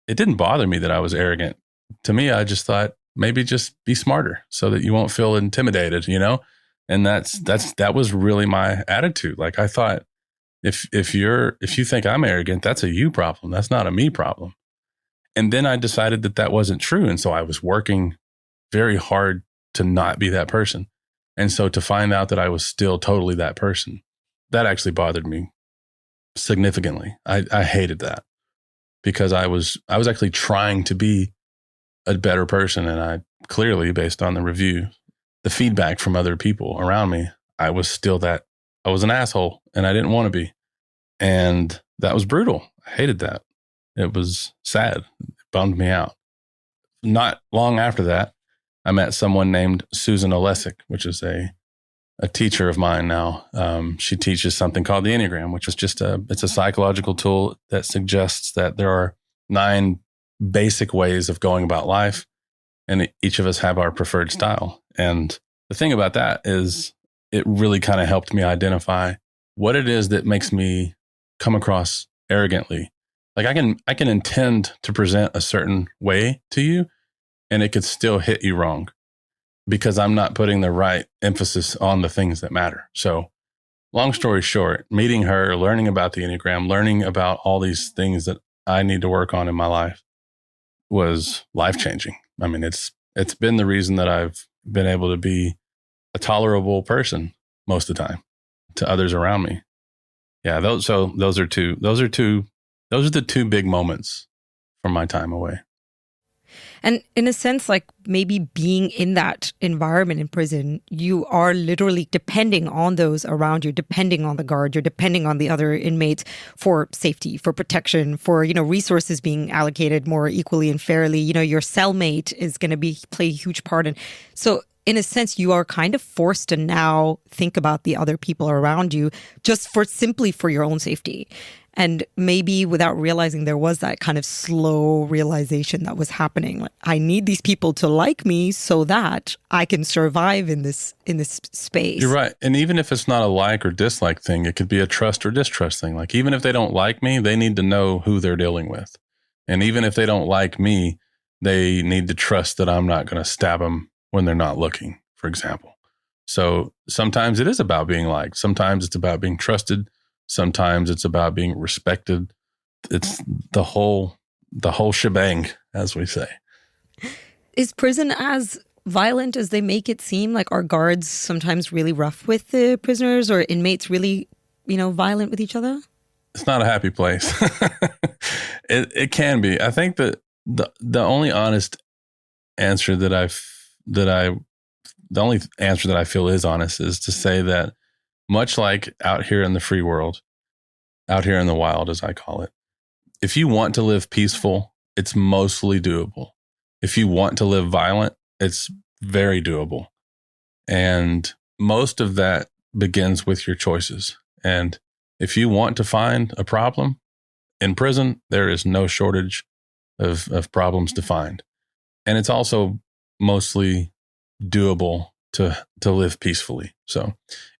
it didn't bother me that I was arrogant. To me, I just thought, maybe just be smarter so that you won't feel intimidated, And that was really my attitude. Like, I thought If you think I'm arrogant, that's a you problem. That's not a me problem. And then I decided that that wasn't true. And so I was working very hard to not be that person. And so to find out that I was still totally that person, that actually bothered me significantly. I hated that because I was actually trying to be a better person. And I clearly, based on the review, the feedback from other people around me, I was still that. I was an asshole and I didn't want to be. And that was brutal. I hated that. It was sad. It bummed me out. Not long after that, I met someone named Susan Olesic, which is a teacher of mine now. She teaches something called the Enneagram, which is it's a psychological tool that suggests that there are 9 basic ways of going about life, and each of us have our preferred style. And the thing about that is it really kind of helped me identify what it is that makes me come across arrogantly. Like I can intend to present a certain way to you and it could still hit you wrong because I'm not putting the right emphasis on the things that matter. So long story short, meeting her, learning about the Enneagram, learning about all these things that I need to work on in my life was life-changing. I mean, it's been the reason that I've been able to be a tolerable person most of the time to others around me. Yeah, those are the 2 big moments from my time away. And in a sense, like maybe being in that environment in prison, you are literally depending on those around you, depending on the guard, you're depending on the other inmates for safety, for protection, for, resources being allocated more equally and fairly. Your cellmate is going to play a huge part. And so in a sense, you are kind of forced to now think about the other people around you just simply for your own safety. And maybe without realizing there was that kind of slow realization that was happening. Like, I need these people to like me so that I can survive in this space. You're right. And even if it's not a like or dislike thing, it could be a trust or distrust thing. Like even if they don't like me, they need to know who they're dealing with. And even if they don't like me, they need to trust that I'm not going to stab them when they're not looking, for example. So sometimes it is about being liked. Sometimes it's about being trusted. Sometimes it's about being respected. It's the whole shebang, as we say. Is prison as violent as they make it seem? Like, are guards sometimes really rough with the prisoners, or inmates really, violent with each other? It's not a happy place. It can be. I think that the only honest answer the only answer that I feel is honest is to say that much like out here in the free world, out here in the wild, as I call it, if you want to live peaceful, it's mostly doable. If you want to live violent, it's very doable. And most of that begins with your choices. And if you want to find a problem in prison, there is no shortage of problems to find. And it's also mostly doable to live peacefully. So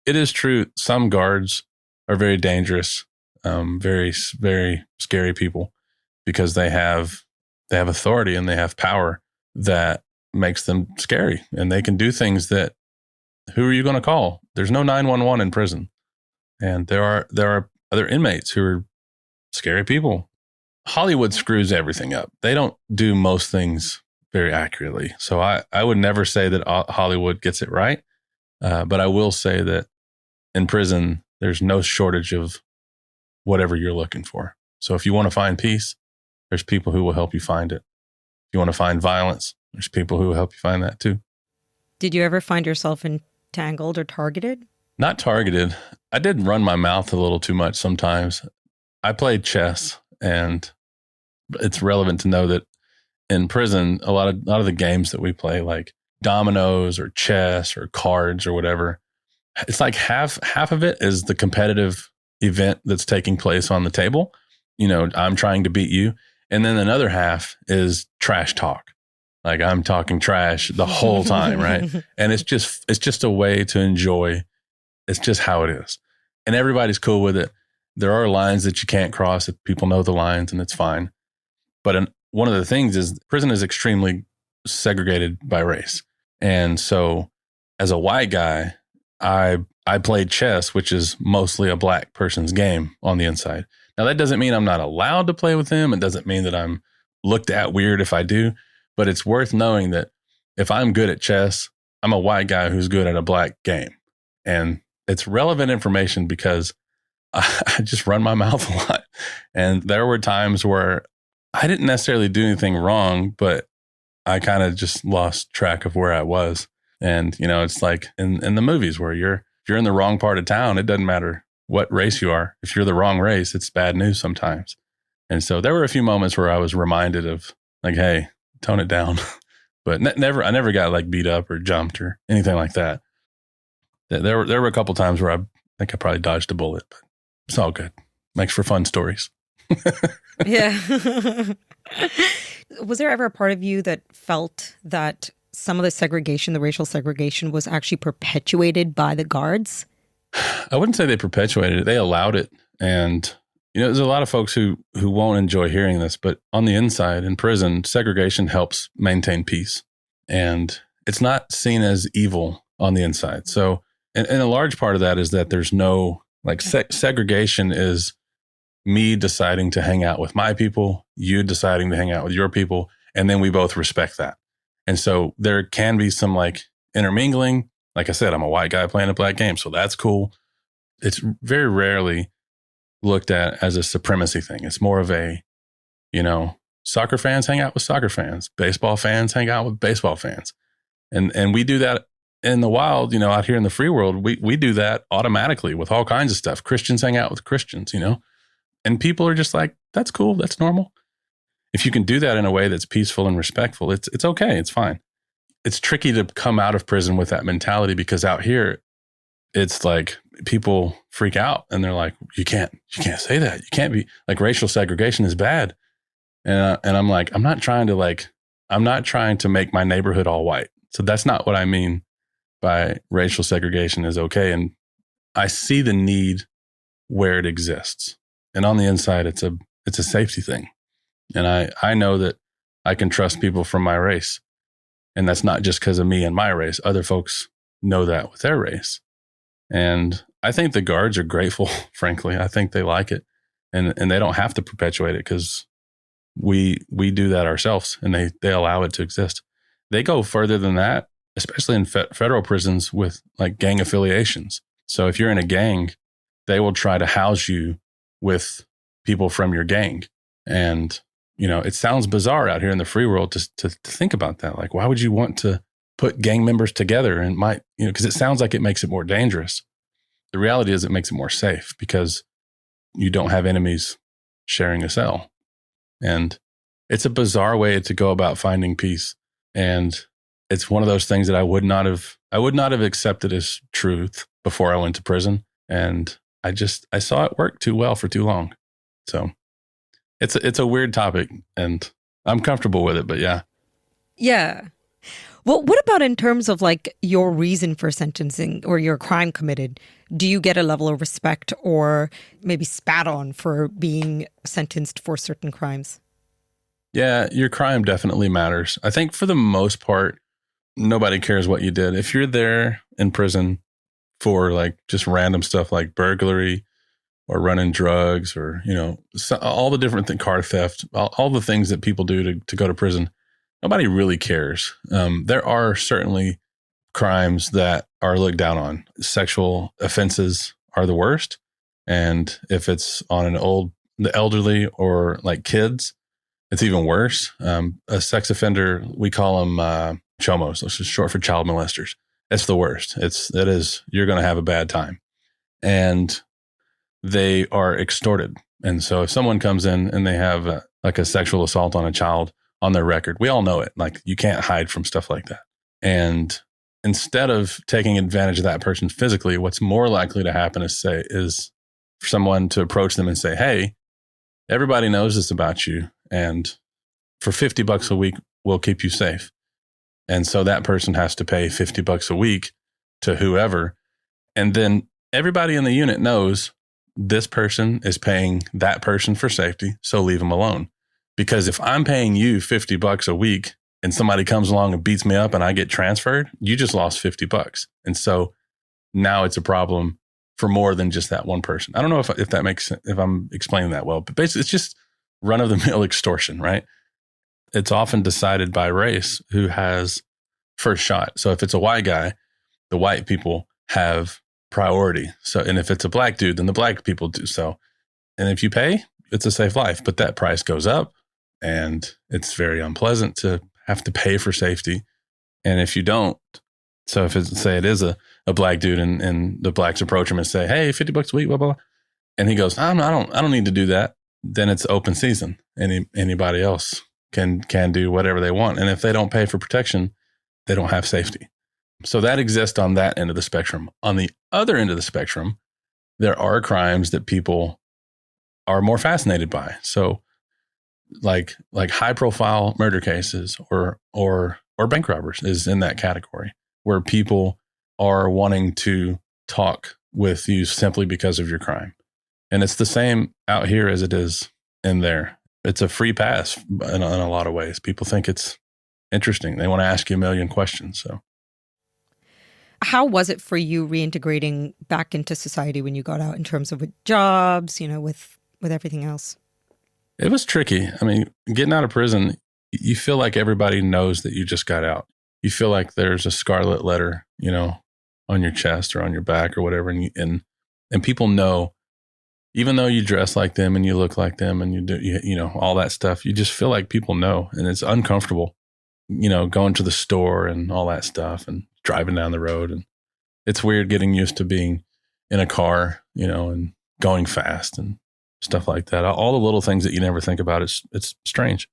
it is true. Some guards are very dangerous, very, very scary people because they have authority and they have power that makes them scary, and they can do things that, who are you going to call? There's no 911 in prison. And there are other inmates who are scary people. Hollywood screws everything up. They don't do most things very accurately. So I would never say that Hollywood gets it right. But I will say that in prison, there's no shortage of whatever you're looking for. So if you want to find peace, there's people who will help you find it. If you want to find violence, there's people who will help you find that too. Did you ever find yourself entangled or targeted? Not targeted. I did run my mouth a little too much sometimes. I played chess, and it's relevant to know that in prison, a lot of the games that we play, like dominoes or chess or cards or whatever, it's like half of it is the competitive event that's taking place on the table. I'm trying to beat you. And then another half is trash talk. Like I'm talking trash the whole time, right? And it's just a way to enjoy. It's just how it is. And everybody's cool with it. There are lines that you can't cross if people know the lines, and it's fine. But one of the things is prison is extremely segregated by race. And so as a white guy, I I played chess, which is mostly a black person's game on the inside. Now, that doesn't mean I'm not allowed to play with him. It doesn't mean that I'm looked at weird if I do, but it's worth knowing that if I'm good at chess, I'm a white guy who's good at a black game. And it's relevant information because I just run my mouth a lot. And there were times where I didn't necessarily do anything wrong, but I kind of just lost track of where I was. And, it's like in the movies where if you're in the wrong part of town, it doesn't matter what race you are. If you're the wrong race, it's bad news sometimes. And so there were a few moments where I was reminded of like, hey, tone it down. But I never got like beat up or jumped or anything like that. There were a couple times where I think I probably dodged a bullet, but it's all good. Makes for fun stories. Yeah. Was there ever a part of you that felt that some of the segregation, the racial segregation, was actually perpetuated by the guards? I wouldn't say they perpetuated it. They allowed it. And, there's a lot of folks who won't enjoy hearing this, but on the inside in prison, segregation helps maintain peace. And it's not seen as evil on the inside. So, and a large part of that is that there's no, like segregation is me deciding to hang out with my people, you deciding to hang out with your people, and then we both respect that. And so there can be some like intermingling. Like I said, I'm a white guy playing a black game, so that's cool. It's very rarely looked at as a supremacy thing. It's more of a, soccer fans hang out with soccer fans, baseball fans hang out with baseball fans. And we do that in the wild, out here in the free world. We do that automatically with all kinds of stuff. Christians hang out with Christians, and people are just like, that's cool. That's normal. If you can do that in a way that's peaceful and respectful, it's okay. It's fine. It's tricky to come out of prison with that mentality because out here, it's like people freak out and they're like, you can't say that. You can't be like racial segregation is bad. And I'm like, I'm not trying to make my neighborhood all white. So that's not what I mean by racial segregation is okay. And I see the need where it exists. And on the inside, it's a safety thing. And I know that I can trust people from my race. And that's not just because of me and my race. Other folks know that with their race. And I think the guards are grateful, frankly. I think they like it. And they don't have to perpetuate it because we do that ourselves and they allow it to exist. They go further than that, especially in federal prisons with like gang affiliations. So if you're in a gang, they will try to house you with people from your gang. And, it sounds bizarre out here in the free world to think about that. Like, why would you want to put gang members together and because it sounds like it makes it more dangerous. The reality is it makes it more safe because you don't have enemies sharing a cell. And it's a bizarre way to go about finding peace. And it's one of those things that I would not have accepted as truth before I went to prison. And I saw it work too well for too long. So it's a weird topic and I'm comfortable with it, but yeah. Yeah. Well, what about in terms of like your reason for sentencing or your crime committed? Do you get a level of respect or maybe spat on for being sentenced for certain crimes? Yeah, your crime definitely matters. I think for the most part, nobody cares what you did. If you're there in prison for like just random stuff like burglary or running drugs or, all the different things, car theft, all the things that people do to go to prison, nobody really cares. There are certainly crimes that are looked down on. Sexual offenses are the worst. And if it's on the elderly or like kids, it's even worse. A sex offender, we call them chomos, which is short for child molesters. It's the worst. You're going to have a bad time. And they are extorted. And so if someone comes in and they have like a sexual assault on a child on their record, we all know it. Like you can't hide from stuff like that. And instead of taking advantage of that person physically, what's more likely to happen is for someone to approach them and say, hey, everybody knows this about you. And for $50 a week, we'll keep you safe. And so that person has to pay $50 a week to whoever. And then everybody in the unit knows this person is paying that person for safety. So leave them alone. Because if I'm paying you $50 a week and somebody comes along and beats me up and I get transferred, you just lost $50. And so now it's a problem for more than just that one person. I don't know if that makes sense, if I'm explaining that well, but basically it's just run of the mill extortion, right? It's often decided by race who has first shot. So if it's a white guy, the white people have priority. So, and if it's a black dude, then the black people do so. And if you pay, it's a safe life, but that price goes up and it's very unpleasant to have to pay for safety. And if you don't, so if it's, say it is a black dude and the blacks approach him and say, hey, $50 a week, blah, blah, blah. And he goes, I don't need to do that. Then it's open season. Anybody else can do whatever they want. And if they don't pay for protection, they don't have safety. So that exists on that end of the spectrum. On the other end of the spectrum, there are crimes that people are more fascinated by. So like high profile murder cases or bank robbers is in that category, where people are wanting to talk with you simply because of your crime. And it's the same out here as it is in there. It's a free pass in a lot of ways. People think it's interesting. They want to ask you a million questions. So, how was it for you reintegrating back into society when you got out, in terms of with jobs, with everything else? It was tricky. I mean, getting out of prison, you feel like everybody knows that you just got out. You feel like there's a scarlet letter, on your chest or on your back or whatever. And people know, even though you dress like them and you look like them and you do, all that stuff, you just feel like people know, and it's uncomfortable, going to the store and all that stuff and driving down the road. And it's weird getting used to being in a car, and going fast and stuff like that. All the little things that you never think about. It's strange.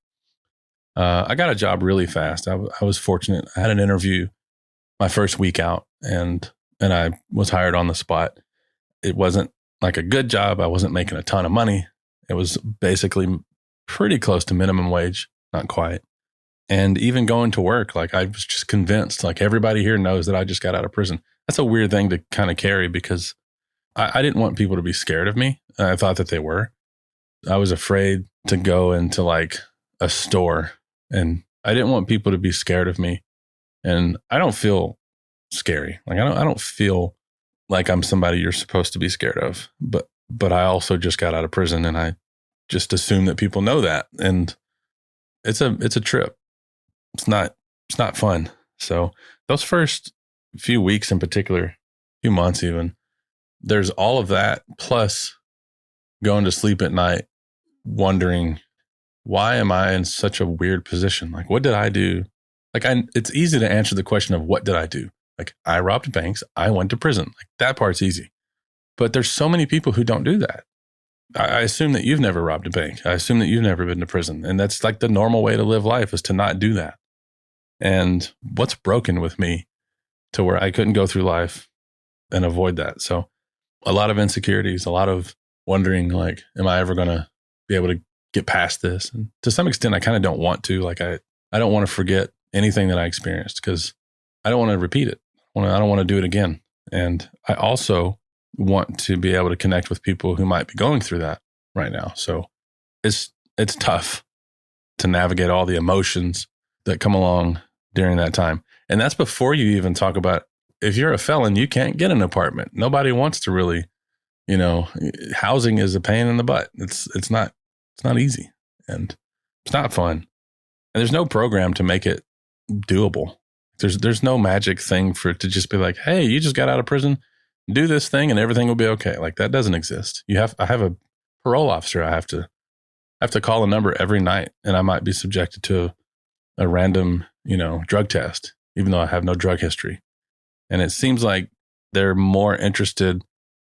I got a job really fast. I was fortunate. I had an interview my first week out and I was hired on the spot. It wasn't like a good job. I wasn't making a ton of money. It was basically pretty close to minimum wage, not quite. And even going to work, like I was just convinced, like everybody here knows that I just got out of prison. That's a weird thing to kind of carry because I didn't want people to be scared of me. I thought that they were. I was afraid to go into like a store, and I didn't want people to be scared of me. And I don't feel scary. Like I don't feel like I'm somebody you're supposed to be scared of. But I also just got out of prison, and I just assume that people know that. And it's a trip. It's not fun. So those first few weeks in particular, few months even, there's all of that, plus going to sleep at night wondering, why am I in such a weird position? Like, what did I do? Like, it's easy to answer the question of what did I do? Like, I robbed banks. I went to prison. Like, that part's easy. But there's so many people who don't do that. I assume that you've never robbed a bank. I assume that you've never been to prison. And that's like the normal way to live life, is to not do that. And what's broken with me to where I couldn't go through life and avoid that? So a lot of insecurities, a lot of wondering, like, am I ever going to be able to get past this? And to some extent, I kind of don't want to. Like, I don't want to forget anything that I experienced because I don't want to repeat it. I don't want to do it again. And I also want to be able to connect with people who might be going through that right now. So it's tough to navigate all the emotions that come along during that time. And that's before you even talk about, if you're a felon, you can't get an apartment. Nobody wants to really, housing is a pain in the butt. It's not easy, and it's not fun. And there's no program to make it doable. There's no magic thing for it to just be like, hey, you just got out of prison, do this thing and everything will be okay. Like, that doesn't exist. I have a parole officer. I have to call a number every night, and I might be subjected to a random, drug test, even though I have no drug history. And it seems like they're more interested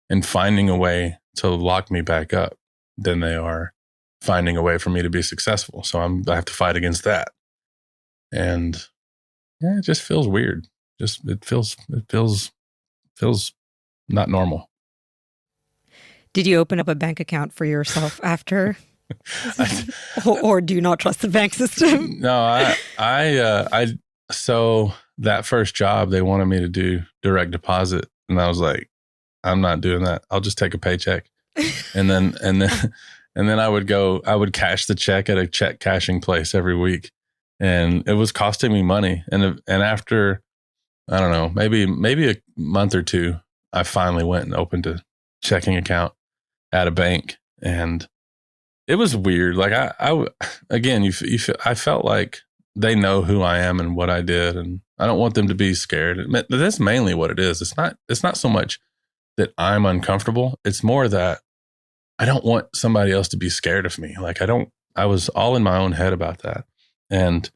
in finding a way to lock me back up than they are finding a way for me to be successful. So I have to fight against that. And yeah, it just feels weird. It feels not normal. Did you open up a bank account for yourself after? or do you not trust the bank system? No, so that first job, they wanted me to do direct deposit. And I was like, I'm not doing that. I'll just take a paycheck. And then I would cash the check at a check cashing place every week. And it was costing me money. And after, I don't know, maybe a month or two, I finally went and opened a checking account at a bank, and it was weird. Like again, I felt like they know who I am and what I did, and I don't want them to be scared. That's mainly what it is. It's not so much that I'm uncomfortable. It's more that I don't want somebody else to be scared of me. Like I was all in my own head about that. And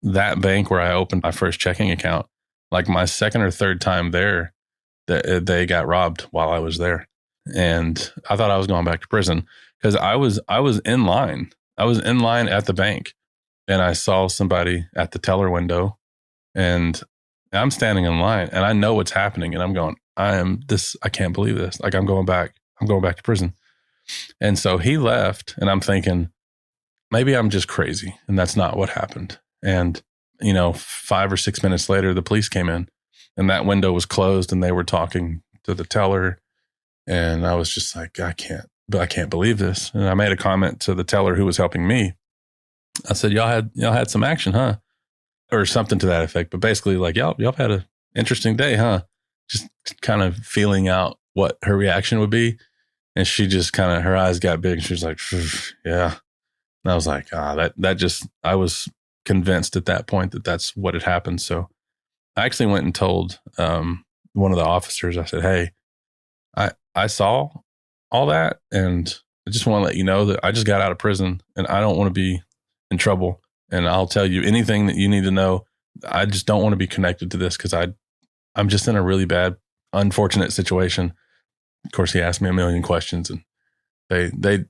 that bank where I opened my first checking account, like my second or third time there, they got robbed while I was there. And I thought I was going back to prison because I was in line. I was in line at the bank, and I saw somebody at the teller window, and I'm standing in line, and I know what's happening, and I'm going, I can't believe this. Like I'm going back to prison. And so he left, and I'm thinking, maybe I'm just crazy. And that's not what happened. And, 5 or 6 minutes later, the police came in, and that window was closed, and they were talking to the teller. And I was just like, I can't believe this. And I made a comment to the teller who was helping me. I said, y'all had some action, huh? Or something to that effect. But basically like, y'all had an interesting day, huh? Just kind of feeling out what her reaction would be. And she just her eyes got big. And she was like, yeah. And I was like, I was convinced at that point that that's what had happened. So I actually went and told one of the officers, I said, hey, I saw all that, and I just want to let you know that I just got out of prison, and I don't want to be in trouble. And I'll tell you anything that you need to know. I just don't want to be connected to this because I'm just in a really bad, unfortunate situation. Of course, he asked me a million questions, and they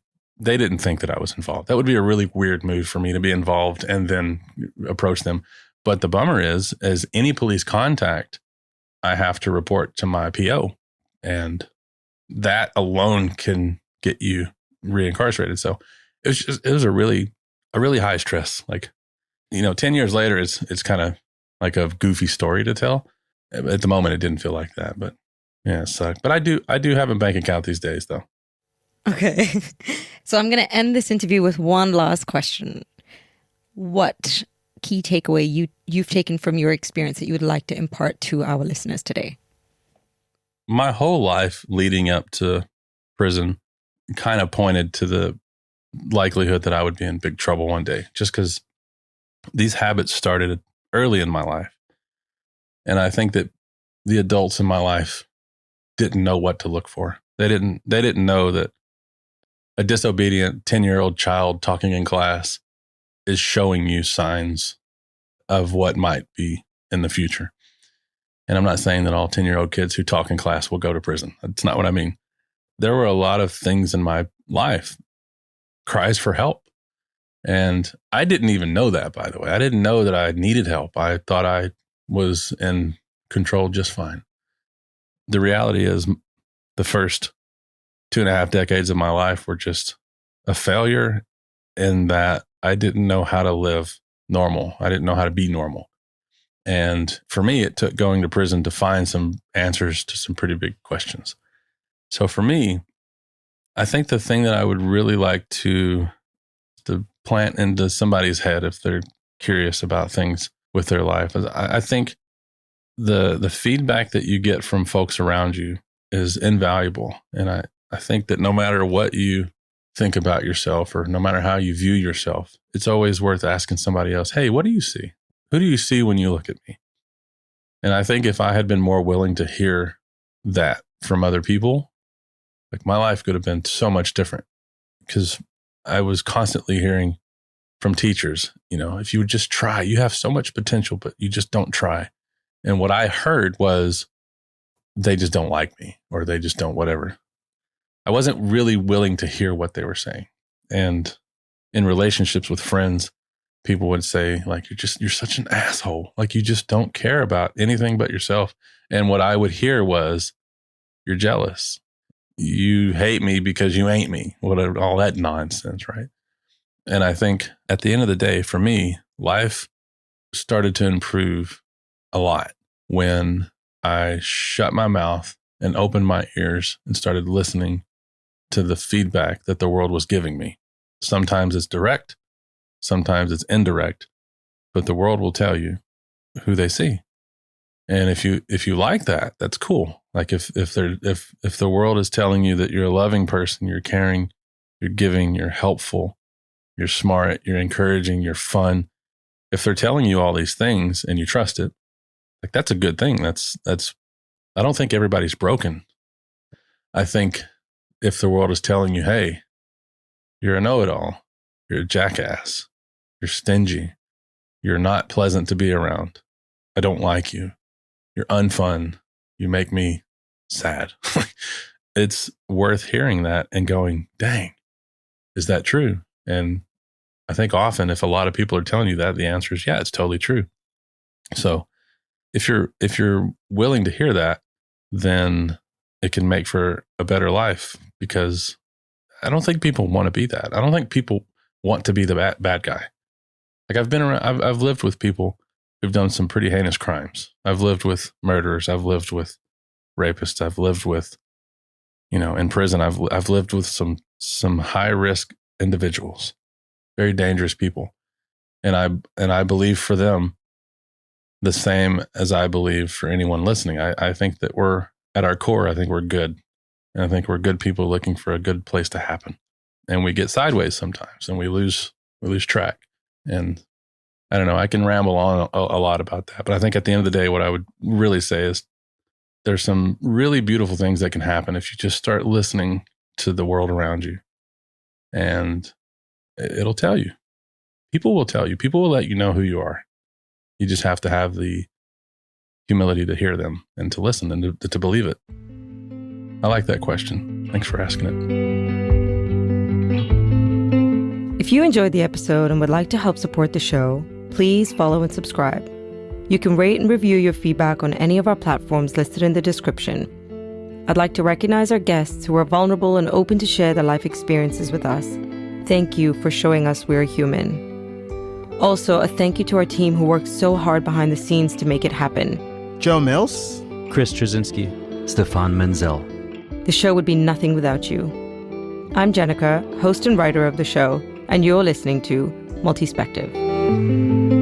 didn't think that I was involved. That would be a really weird move for me to be involved and then approach them. But the bummer is, as any police contact, I have to report to my PO, and that alone can get you reincarcerated. So it was a really high stress. Like, 10 years later, it's kind of like a goofy story to tell. At the moment, it didn't feel like that, but yeah, it sucked. But I do have a bank account these days, though. Okay. So I'm going to end this interview with one last question. What key takeaway you've taken from your experience that you would like to impart to our listeners today? My whole life leading up to prison kind of pointed to the likelihood that I would be in big trouble one day, just because these habits started early in my life. And I think that the adults in my life didn't know what to look for. They didn't know that a disobedient 10-year-old child talking in class is showing you signs of what might be in the future. And I'm not saying that all 10-year-old kids who talk in class will go to prison. That's not what I mean. There were a lot of things in my life, cries for help. And I didn't even know that, by the way. I didn't know that I needed help. I thought I was in control just fine. The reality is the first 2.5 decades of my life were just a failure in that I didn't know how to live normal. I didn't know how to be normal. And for me, it took going to prison to find some answers to some pretty big questions. So for me, I think the thing that I would really like to plant into somebody's head if they're curious about things with their life is I think the feedback that you get from folks around you is invaluable. And I think that no matter what you think about yourself or no matter how you view yourself, it's always worth asking somebody else, hey, what do you see? Who do you see when you look at me? And I think if I had been more willing to hear that from other people, like my life could have been so much different, because I was constantly hearing from teachers, if you would just try, you have so much potential, but you just don't try. And what I heard was they just don't like me, or they just don't whatever. I wasn't really willing to hear what they were saying. And in relationships with friends, people would say, like, you're such an asshole. Like, you just don't care about anything but yourself. And what I would hear was, you're jealous. You hate me because you ain't me. Whatever, all that nonsense, right? And I think at the end of the day, for me, life started to improve a lot when I shut my mouth and opened my ears and started listening to the feedback that the world was giving me. Sometimes it's direct, sometimes it's indirect, but the world will tell you who they see. And if you like that, that's cool. Like if the world is telling you that you're a loving person, you're caring, you're giving, you're helpful, you're smart, you're encouraging, you're fun. If they're telling you all these things and you trust it, like that's a good thing. That's I don't think everybody's broken. I think if the world is telling you, hey, you're a know-it-all, you're a jackass, you're stingy, you're not pleasant to be around, I don't like you, you're unfun, you make me sad. It's worth hearing that and going, dang, is that true? And I think often if a lot of people are telling you that, the answer is, yeah, it's totally true. So if you're willing to hear that, then it can make for a better life, because I don't think people want to be that. I don't think people want to be the bad guy. Like I've lived with people who've done some pretty heinous crimes. I've lived with murderers. I've lived with rapists. I've lived with, in prison. I've lived with some high risk individuals, very dangerous people. And I believe for them the same as I believe for anyone listening. I think that we're at our core, I think we're good. And I think we're good people looking for a good place to happen. And we get sideways sometimes and we lose track. And I don't know, I can ramble on a lot about that. But I think at the end of the day, what I would really say is there's some really beautiful things that can happen if you just start listening to the world around you. And it'll tell you. People will tell you. People will let you know who you are. You just have to have the humility to hear them and to listen and to believe it. I like that question. Thanks for asking it. If you enjoyed the episode and would like to help support the show, please follow and subscribe. You can rate and review your feedback on any of our platforms listed in the description. I'd like to recognize our guests who are vulnerable and open to share their life experiences with us. Thank you for showing us we're human. Also, a thank you to our team who worked so hard behind the scenes to make it happen. Joe Mills, Chris Trzynski, Stefan Menzel. The show would be nothing without you. I'm Jenica, host and writer of the show, and you're listening to Multispective.